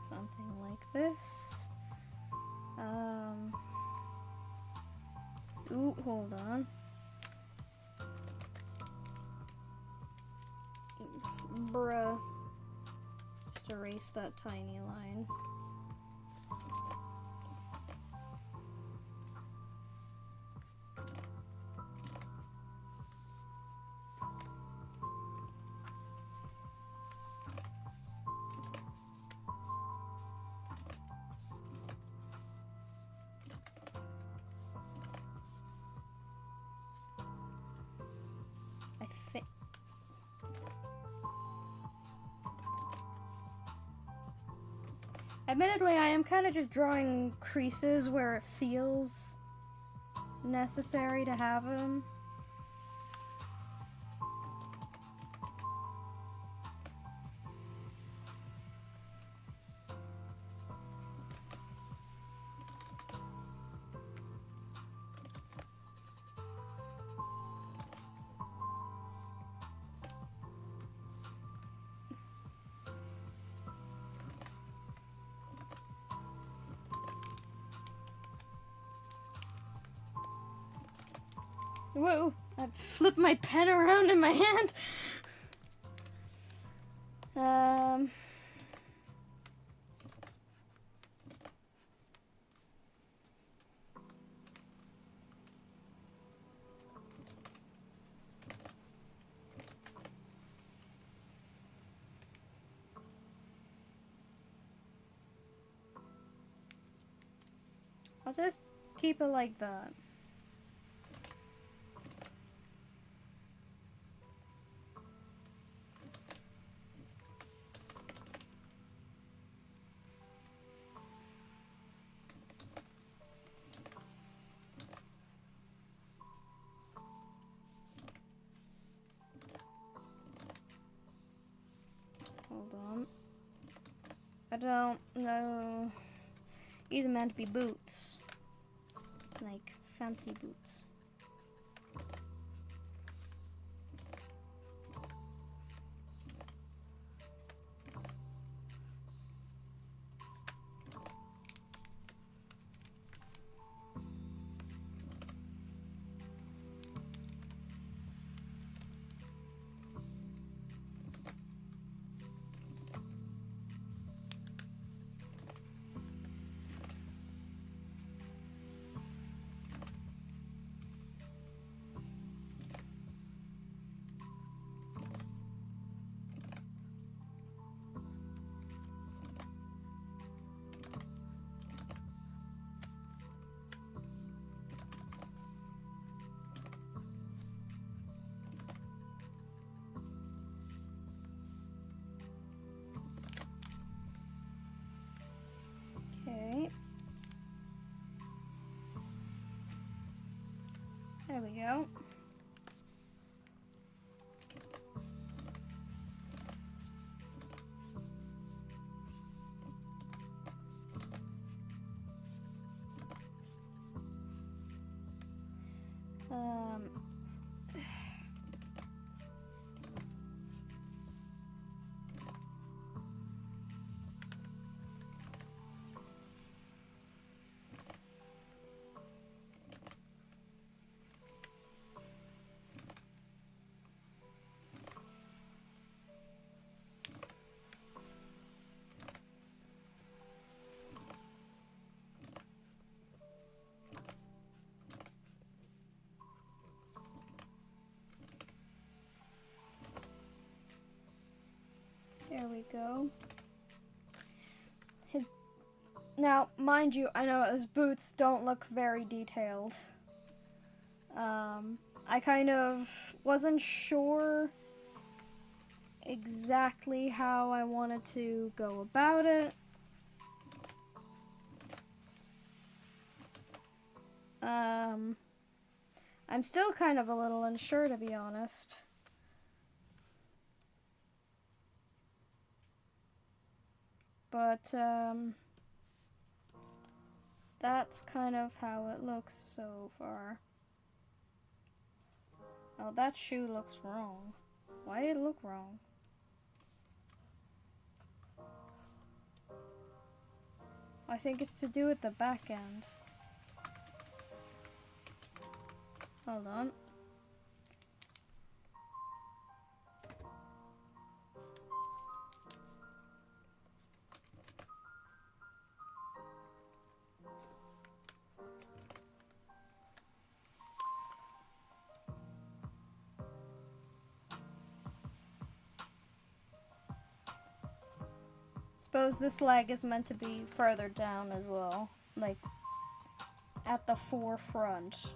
Something like this. Ooh, hold on. Bruh. Just erase that tiny line. Admittedly, I am kind of just drawing creases where it feels necessary to have them. Whoa, I flipped my pen around in my hand. I'll just keep it like that. Hold on. I don't know. These are meant to be boots. Like fancy boots. Okay. There we go. There we go. Now, mind you, I know his boots don't look very detailed. I kind of wasn't sure exactly how I wanted to go about it. I'm still kind of a little unsure, to be honest. But, that's kind of how it looks so far. Oh, that shoe looks wrong. Why did it look wrong? I think it's to do with the back end. Hold on. Suppose this leg is meant to be further down as well, like at the forefront.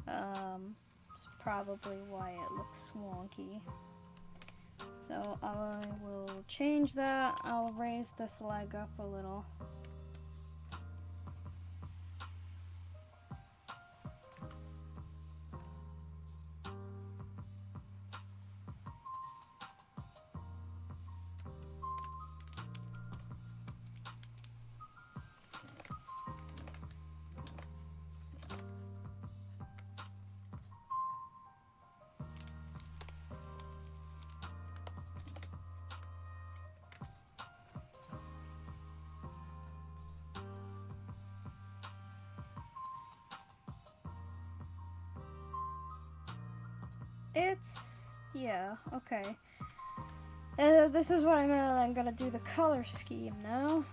It's probably why it looks wonky. So I will change that. I'll raise this leg up a little. Yeah, okay. This is what I meant. I'm gonna do the color scheme now.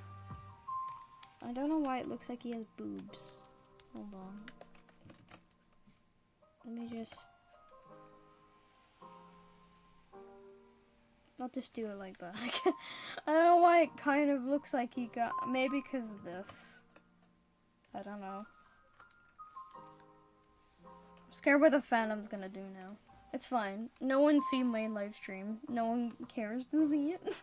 I don't know why it looks like he has boobs. Hold on. Let me just... I'll just do it like that. I don't know why it kind of looks like he got... Maybe because of this. I don't know. I'm scared what the Phantom's gonna do now. It's fine. No one's seen my live stream. No one cares to see it.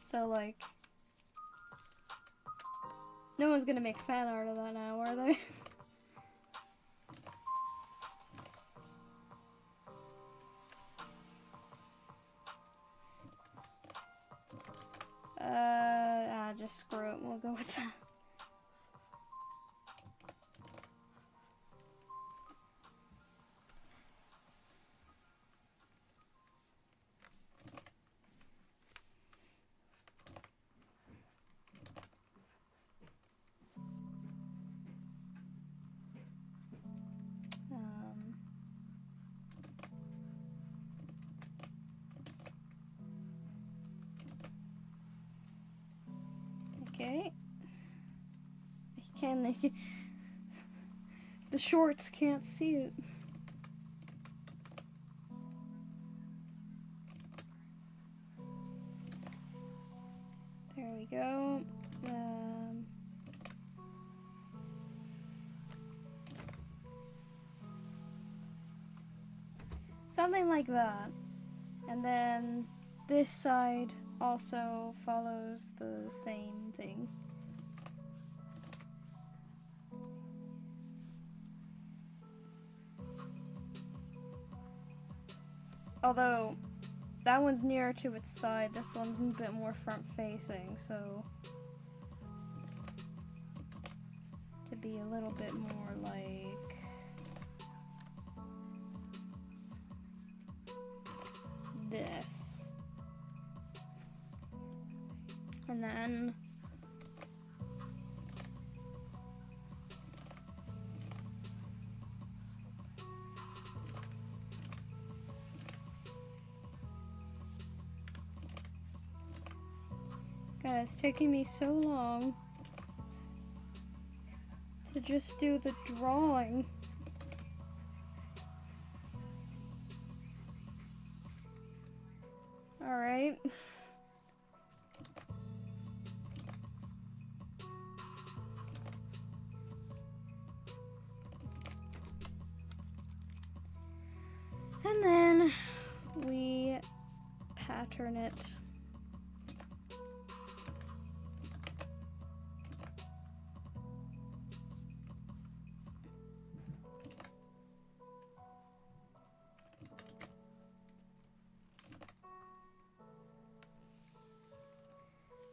So, like... No one's gonna make fan art of that now, are they? Just screw it, we'll go with that. Okay. The shorts can't see it. There we go. Something like that. And then this side also follows the same thing. Although, that one's nearer to its side, this one's a bit more front-facing, so... To be a little bit more like... this. And then... God, it's taking me so long to just do the drawing. Alright. And then we pattern it.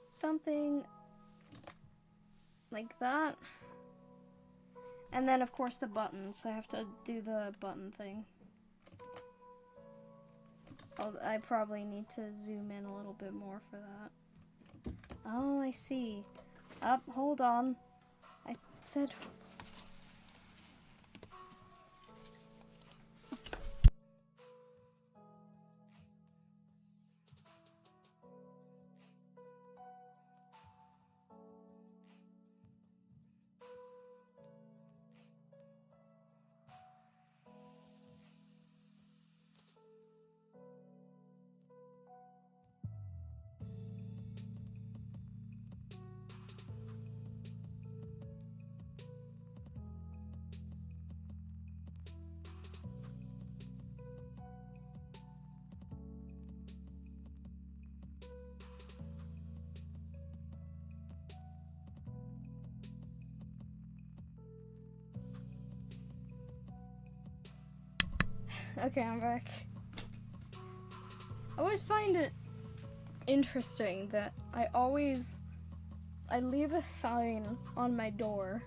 Something like that. And then of course the buttons. I have to do the button thing. I probably need to zoom in a little bit more for that. Oh, I see. Hold on. I said... Okay, I'm back. I always find it interesting that I leave a sign on my door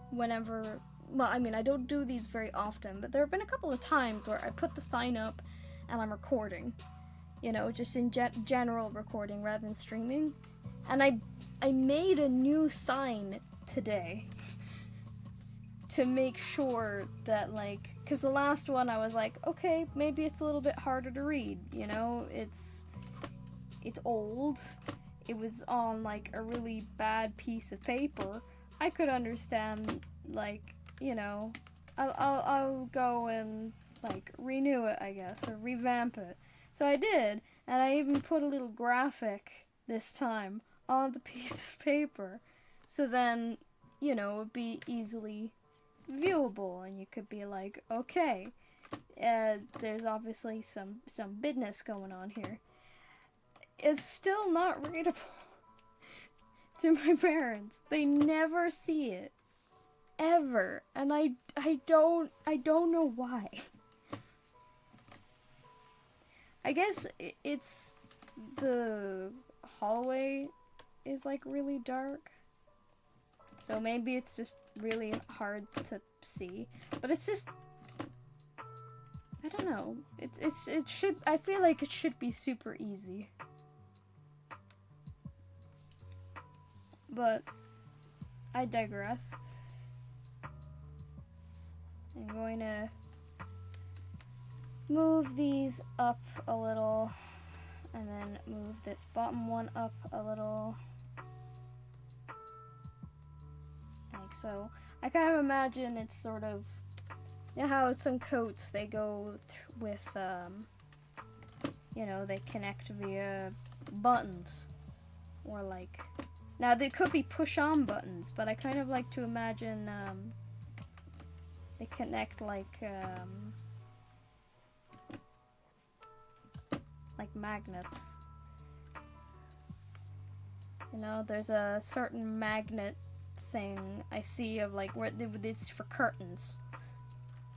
whenever, well, I mean, I don't do these very often, but there have been a couple of times where I put the sign up and I'm recording, you know, just in general recording rather than streaming, and I made a new sign today to make sure that, like, because the last one I was like, okay, maybe it's a little bit harder to read, you know, it's old, it was on, like, a really bad piece of paper. I could understand, like, you know, I'll go and, like, renew it, I guess, or revamp it. So I did, and I even put a little graphic this time on the piece of paper, so then, you know, it would be easily viewable, and you could be like, okay, there's obviously some business going on here. It's still not readable to my parents. They never see it, ever, and I don't know why. I guess it's the hallway is like really dark. So maybe it's just really hard to see, but it's just, I don't know. It should, I feel like it should be super easy. But I digress. I'm going to move these up a little and then move this bottom one up a little. So I kind of imagine it's sort of, you know how some coats they go with, you know, they connect via buttons, or like, now they could be push-on buttons, but I kind of like to imagine they connect like magnets. You know, there's a certain magnet thing I see of, like, where it's for curtains,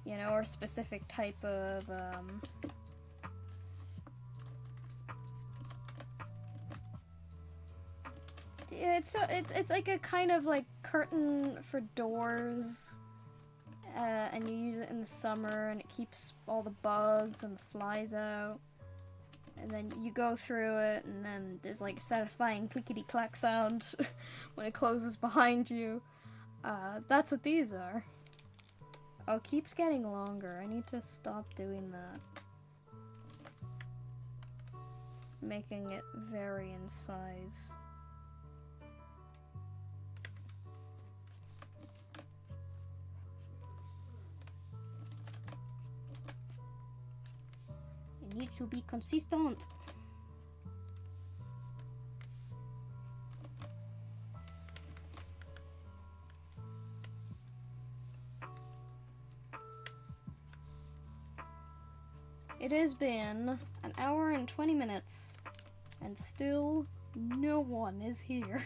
you know, or specific type of it's like a kind of like curtain for doors, and you use it in the summer and it keeps all the bugs and the flies out. And then you go through it, and then there's like a satisfying clickety-clack sound when it closes behind you. That's what these are. Oh, it keeps getting longer. I need to stop doing that. Making it vary in size. I need to be consistent. It has been an hour and 20 minutes, and still no one is here.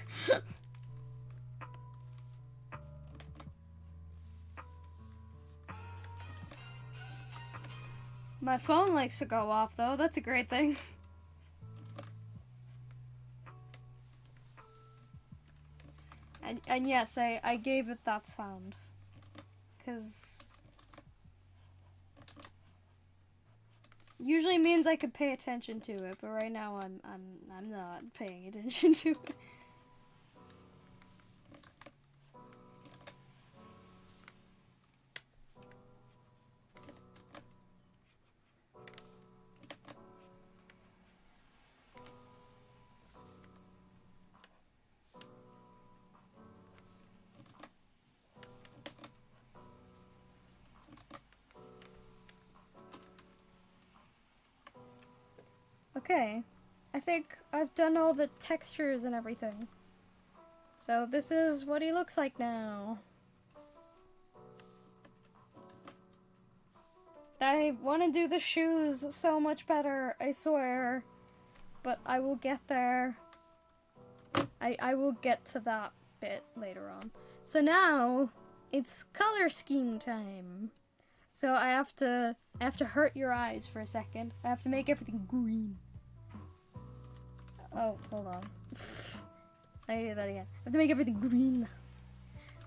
My phone likes to go off, though. That's a great thing. And yes, I gave it that sound. 'Cause usually means I could pay attention to it, but right now I'm not paying attention to it. Okay, I think I've done all the textures and everything. So this is what he looks like now. I want to do the shoes so much better, I swear. But I will get there. I will get to that bit later on. So now, it's color scheme time. So I have to hurt your eyes for a second. I have to make everything green. Oh, hold on. I do that again. I have to make everything green.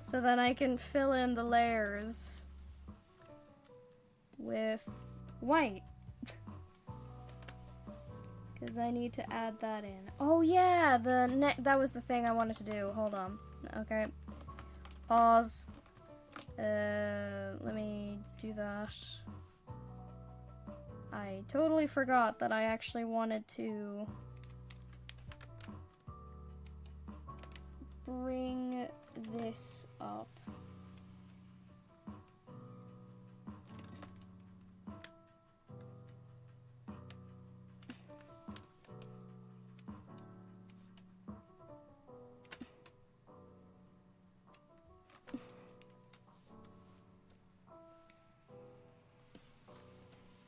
So then I can fill in the layers with white. Because I need to add that in. Oh yeah, that was the thing I wanted to do. Hold on. Okay. Pause. Let me do that. I totally forgot that I actually wanted to bring this up.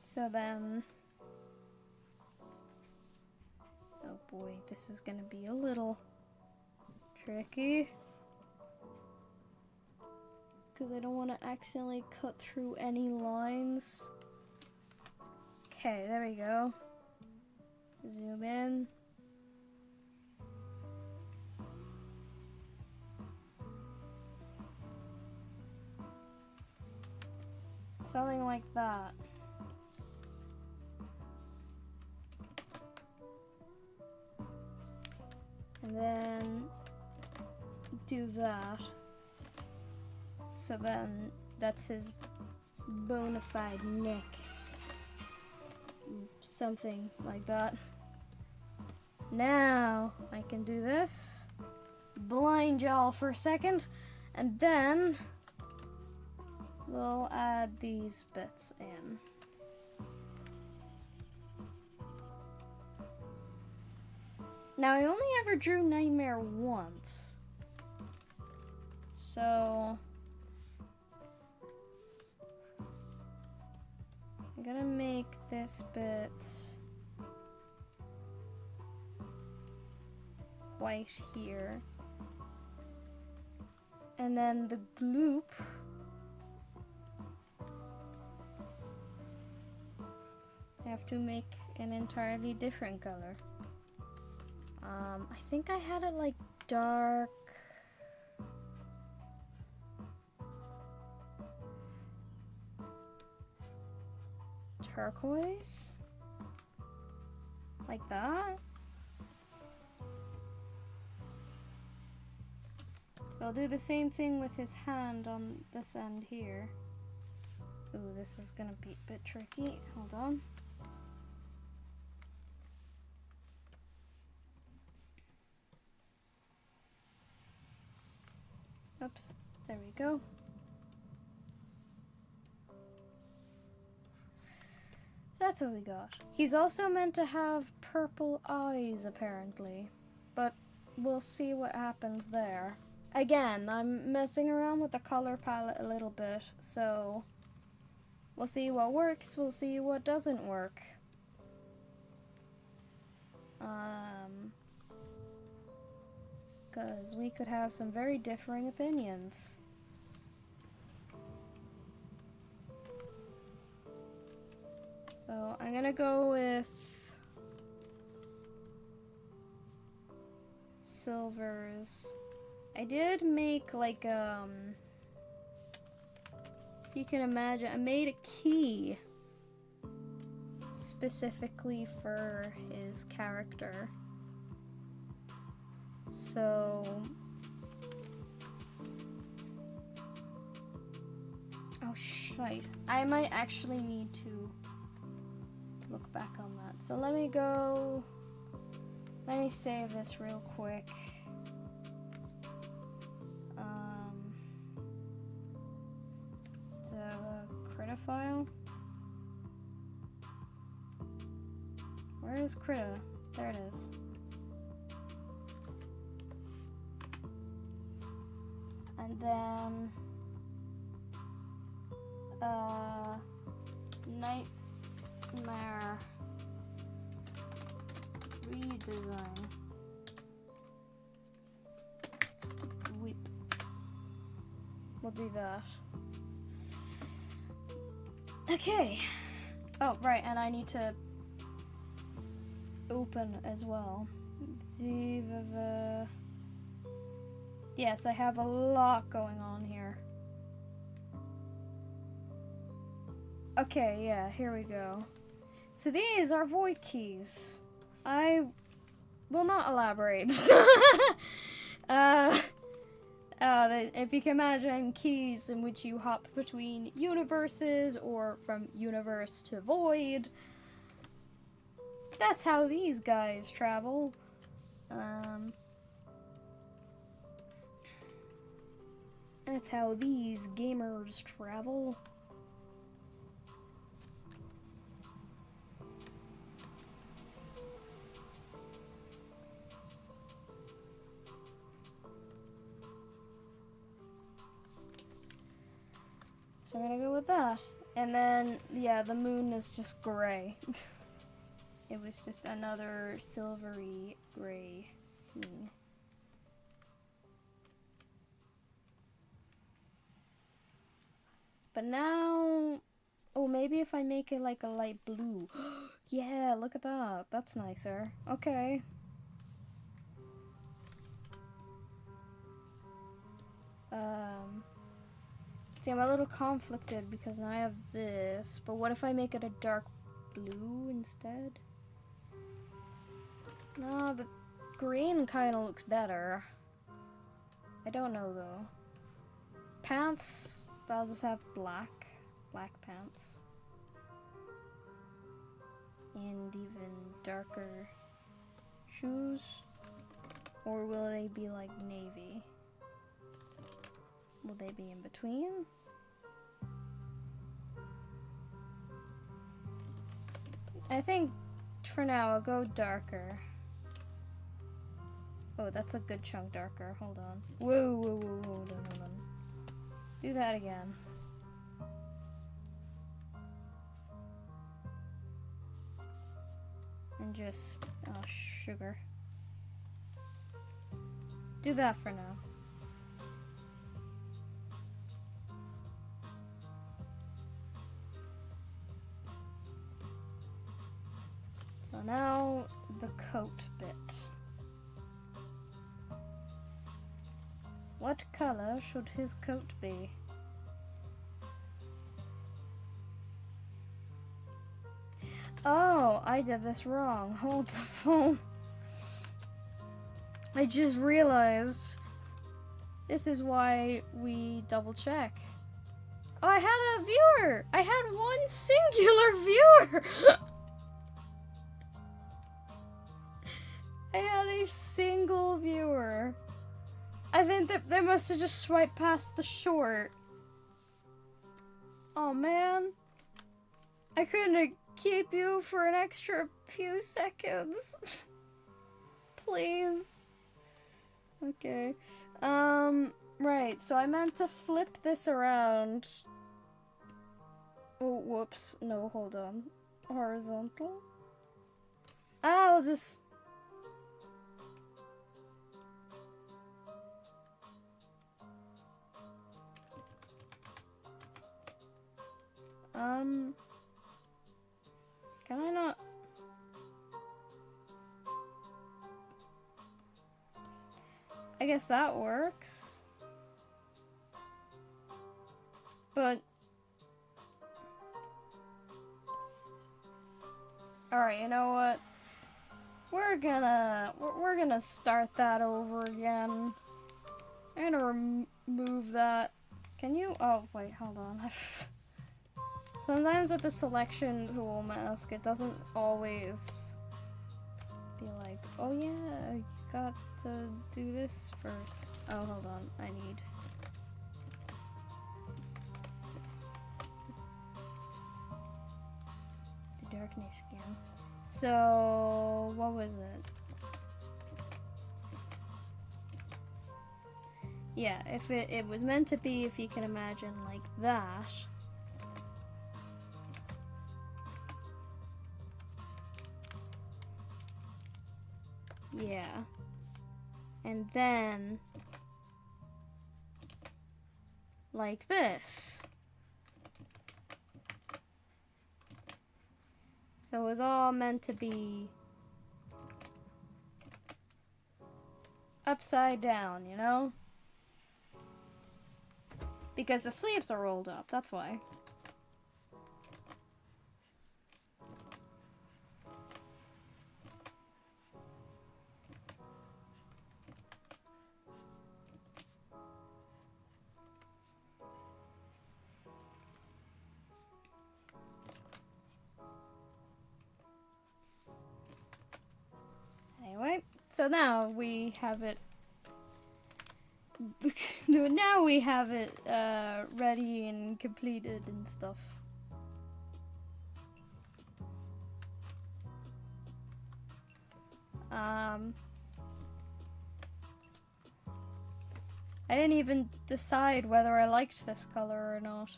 So then, oh boy, this is gonna be a little tricky. Because I don't want to accidentally cut through any lines. Okay, there we go. Zoom in. Something like that. And then do that. So then that's his bona fide neck. Something like that. Now I can do this. Blind y'all for a second. And then we'll add these bits in. Now, I only ever drew Nightmare once. So I'm gonna make this bit white here. And then the gloop I have to make an entirely different color. I think I had it like dark turquoise, like that. So I'll do the same thing with his hand on this end here. Ooh, this is gonna be a bit tricky. Hold on. Oops, there we go. That's what we got. He's also meant to have purple eyes, apparently. But we'll see what happens there. Again, I'm messing around with the color palette a little bit, so we'll see what works, we'll see what doesn't work. Because we could have some very differing opinions. So I'm gonna go with silvers. I did make like if you can imagine, I made a key specifically for his character. So oh shite. I might actually need to look back on that. So let me save this real quick. The Krita file. Where is Krita? There it is. And then Nightmare redesign. Whip. We'll do that. Okay. Oh, right, and I need to open as well. Yes, I have a lot going on here. Okay, yeah, here we go. So these are void keys. I will not elaborate. If you can imagine keys in which you hop between universes or from universe to void, that's how these guys travel. That's how these gamers travel. So I'm gonna go with that. And then, yeah, the moon is just gray. It was just another silvery gray thing. But now, oh, maybe if I make it like a light blue. Yeah, look at that. That's nicer. Okay. See, I'm a little conflicted because now I have this, but what if I make it a dark blue instead? No, the green kind of looks better. I don't know though. Pants, I'll just have black pants. And even darker shoes. Or will they be like navy? Will they be in between? I think for now I'll go darker. Oh, that's a good chunk darker. Hold on. Whoa, hold on. Do that again. And just, oh, sugar. Do that for now. So now, the coat bit. What color should his coat be? Oh, I did this wrong. Hold the phone. I just realized this is why we double check. Oh, I had a viewer! I had one singular viewer! I had a single viewer. I think that they must have just swiped past the short. Oh man. I couldn't have keep you for an extra few seconds. Please. Okay. Right, so I meant to flip this around. Oh, whoops. No, hold on. Horizontal. I'll just... Can I not... I guess that works. But... Alright, you know what? We're gonna start that over again. I'm gonna remove that. Can you? Oh, wait, hold on. Sometimes with the selection tool mask, it doesn't always be like, oh yeah, you got to do this first. Oh, hold on, I need... the darkness again. So, what was it? Yeah, if it was meant to be, if you can imagine, like that. Yeah. And then, like this. So it was all meant to be upside down, you know? Because the sleeves are rolled up, that's why. Anyway, so now we have it. Now we have it ready and completed and stuff. I didn't even decide whether I liked this color or not.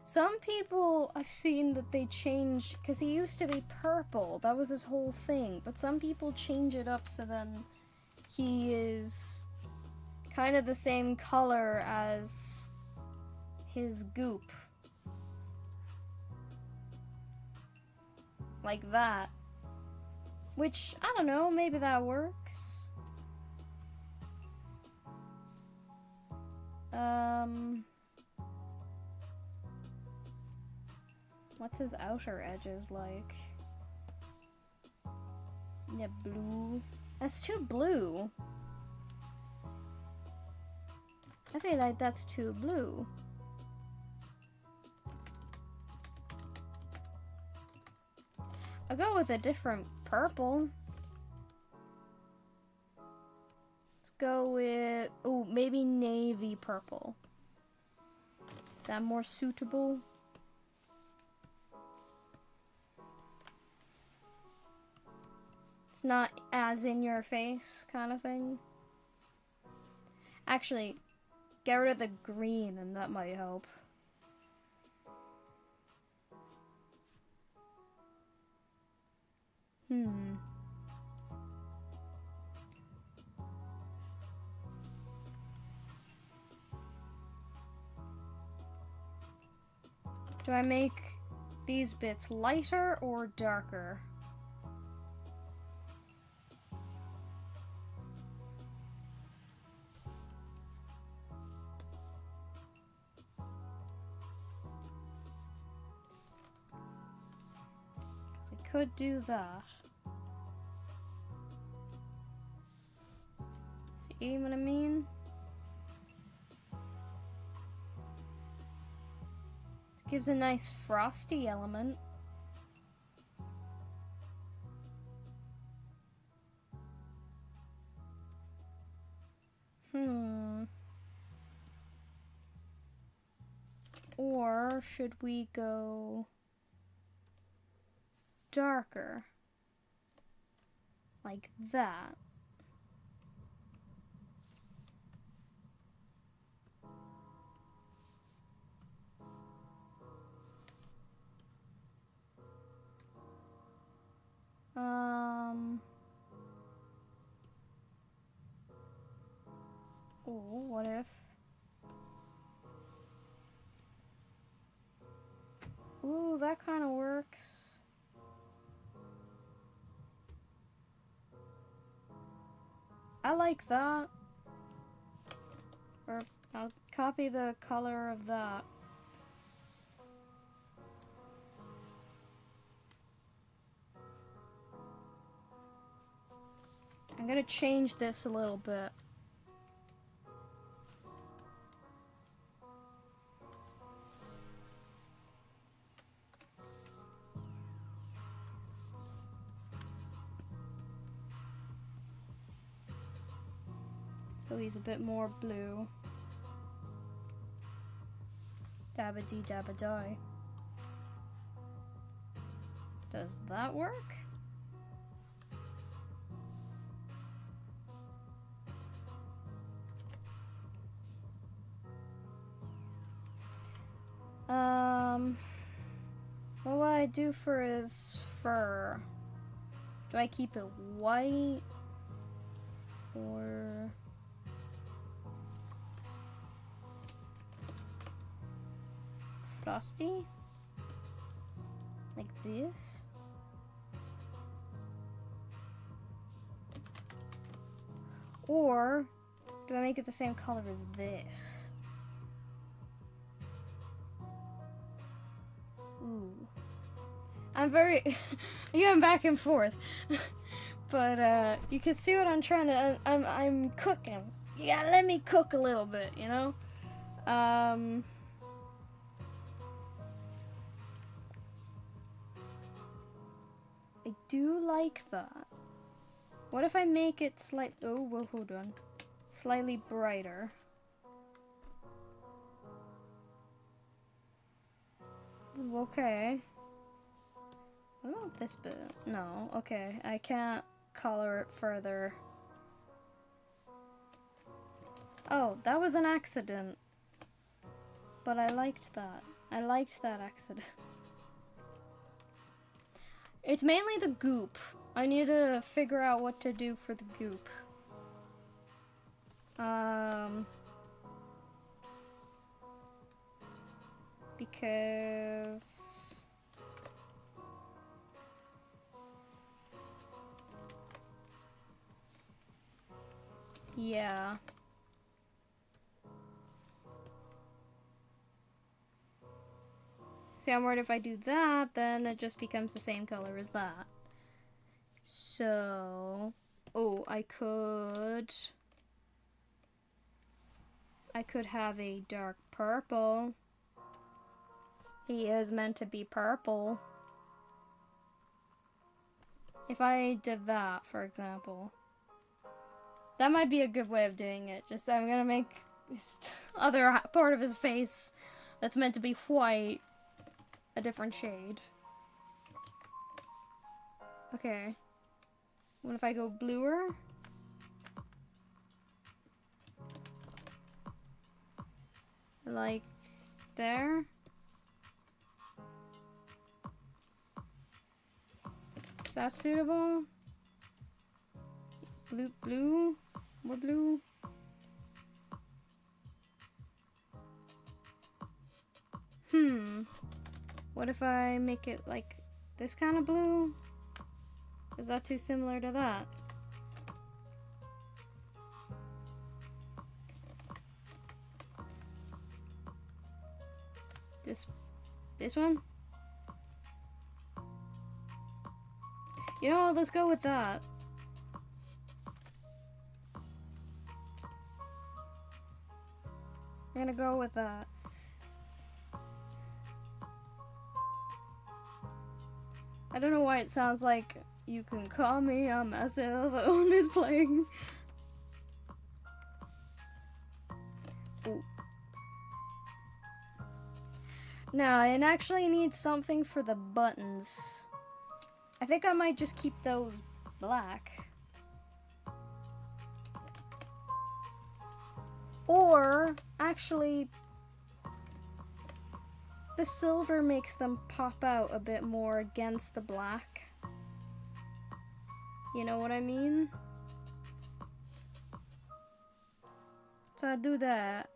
Some people I've seen that they change, because he used to be purple, that was his whole thing, but some people change it up so then he is kind of the same color as his goop. Like that. Which, I don't know, maybe that works. What's his outer edges like? Yeah, blue. That's too blue. I feel like that's too blue. I'll go with a different purple. Let's go with, oh, maybe navy purple. Is that more suitable? It's not as in your face kind of thing. Actually, get rid of the green and that might help. Do I make these bits lighter or darker? So I could do that. See what I mean? It gives a nice frosty element. Or should we go... darker. Like that. Oh, what if? Ooh, that kind of works. I like that. Or I'll copy the color of that. I'm gonna change this a little bit. So he's a bit more blue. Dabba dee dabba die. Does that work? What will I do for his fur? Do I keep it white? Or... frosty? Like this? Or do I make it the same color as this? Ooh. I'm very... going back and forth. But you can see what I'm trying to... I'm cooking. You gotta let me cook a little bit, you know? I do like that. What if I make it oh, whoa, hold on. Slightly brighter. Ooh, okay. What about this bit? No, okay. I can't color it further. Oh, that was an accident. But I liked that. I liked that accident. It's mainly the goop. I need to figure out what to do for the goop. Because... yeah. See, I'm worried if I do that, then it just becomes the same color as that. So... oh, I could have a dark purple. He is meant to be purple. If I did that, for example. That might be a good way of doing it. Just, I'm gonna make this other part of his face that's meant to be white a different shade. Okay. What if I go bluer? Like there? Is that suitable? Blue? More blue? What if I make it like this kind of blue? Is that too similar to that? This one? You know what, let's go with that. I'm gonna go with that. I don't know why it sounds like you can call me on my cell phone is playing. Ooh. Now, it actually needs something for the buttons. I think I might just keep those black. Or, actually, the silver makes them pop out a bit more against the black. You know what I mean? So I do that.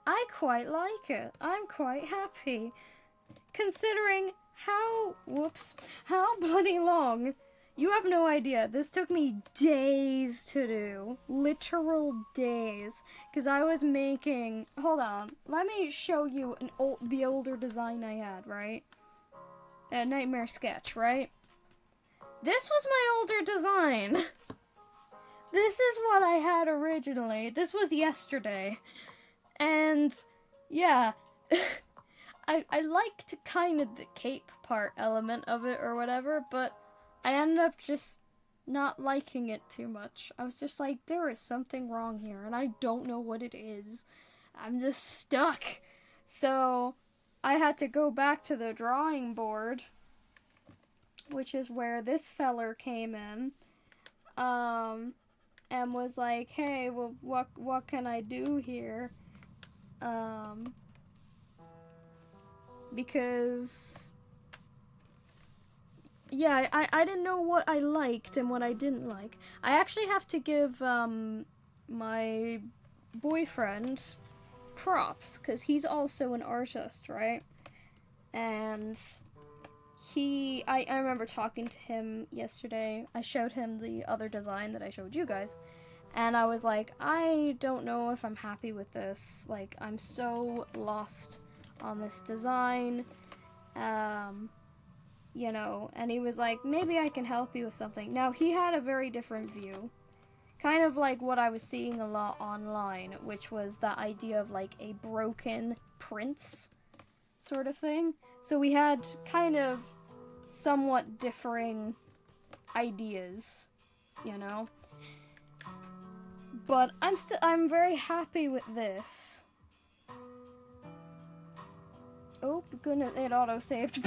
I quite like it. I'm quite happy. Considering how bloody long. You have no idea. This took me days to do. Literal days. Because I was making... Hold on. Let me show you the older design I had, right? A Nightmare sketch, right? This was my older design. This is what I had originally. This was yesterday. And, yeah. I liked kind of the cape part element of it or whatever, but I ended up just not liking it too much. I was just like, there is something wrong here, and I don't know what it is. I'm just stuck. So, I had to go back to the drawing board, which is where this feller came in, and was like, hey, well, what can I do here? Because... yeah, I didn't know what I liked and what I didn't like. I actually have to give, my boyfriend props, because he's also an artist, right? And I remember talking to him yesterday. I showed him the other design that I showed you guys, and I was like, I don't know if I'm happy with this. Like, I'm so lost on this design. You know, and he was like, maybe I can help you with something. Now, he had a very different view. Kind of like what I was seeing a lot online, which was the idea of, like, a broken prince sort of thing. So we had kind of somewhat differing ideas, you know? But I'm very happy with this. Oh, goodness, it auto-saved.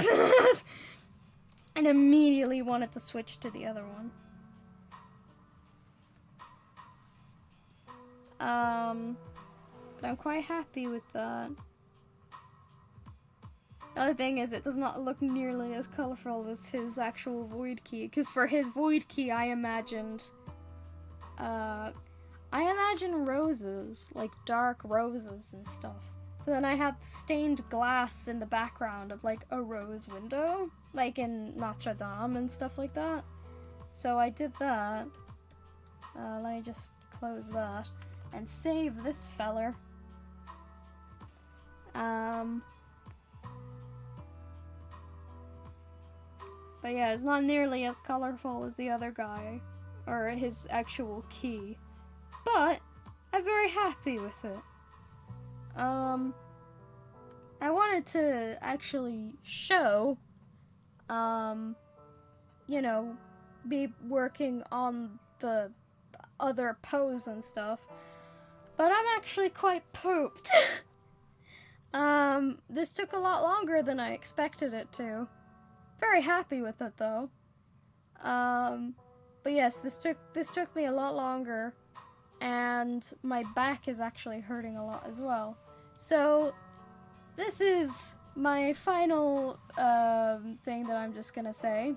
And immediately wanted to switch to the other one. But I'm quite happy with that. The other thing is, it does not look nearly as colorful as his actual void key. Because for his void key, I imagined roses, like dark roses and stuff. So then I had stained glass in the background of, like, a rose window, like in Notre Dame and stuff like that. So I did that. Let me just close that and save this feller. But yeah, it's not nearly as colorful as the other guy, or his actual key. But I'm very happy with it. I wanted to actually show, you know, be working on the other pose and stuff, but I'm actually quite pooped. This took a lot longer than I expected it to. Very happy with it though. But yes, this took me a lot longer, and my back is actually hurting a lot as well. So, this is my final thing that I'm just gonna say.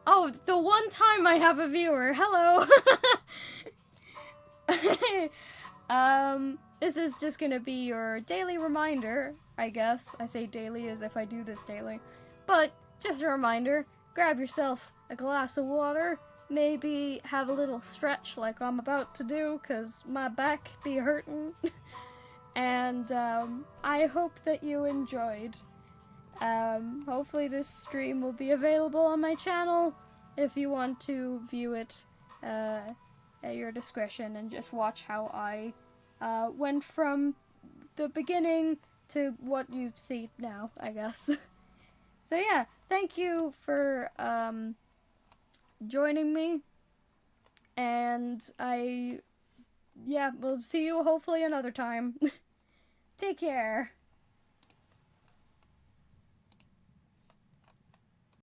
Oh, the one time I have a viewer. Hello. This is just gonna be your daily reminder, I guess. I say daily as if I do this daily. But, just a reminder, grab yourself a glass of water, maybe have a little stretch like I'm about to do, cause my back be hurting. And, I hope that you enjoyed. Hopefully this stream will be available on my channel if you want to view it, at your discretion and just watch how I, went from the beginning to what you see now, I guess. So yeah, thank you for, joining me, and we'll see you hopefully another time. Take care.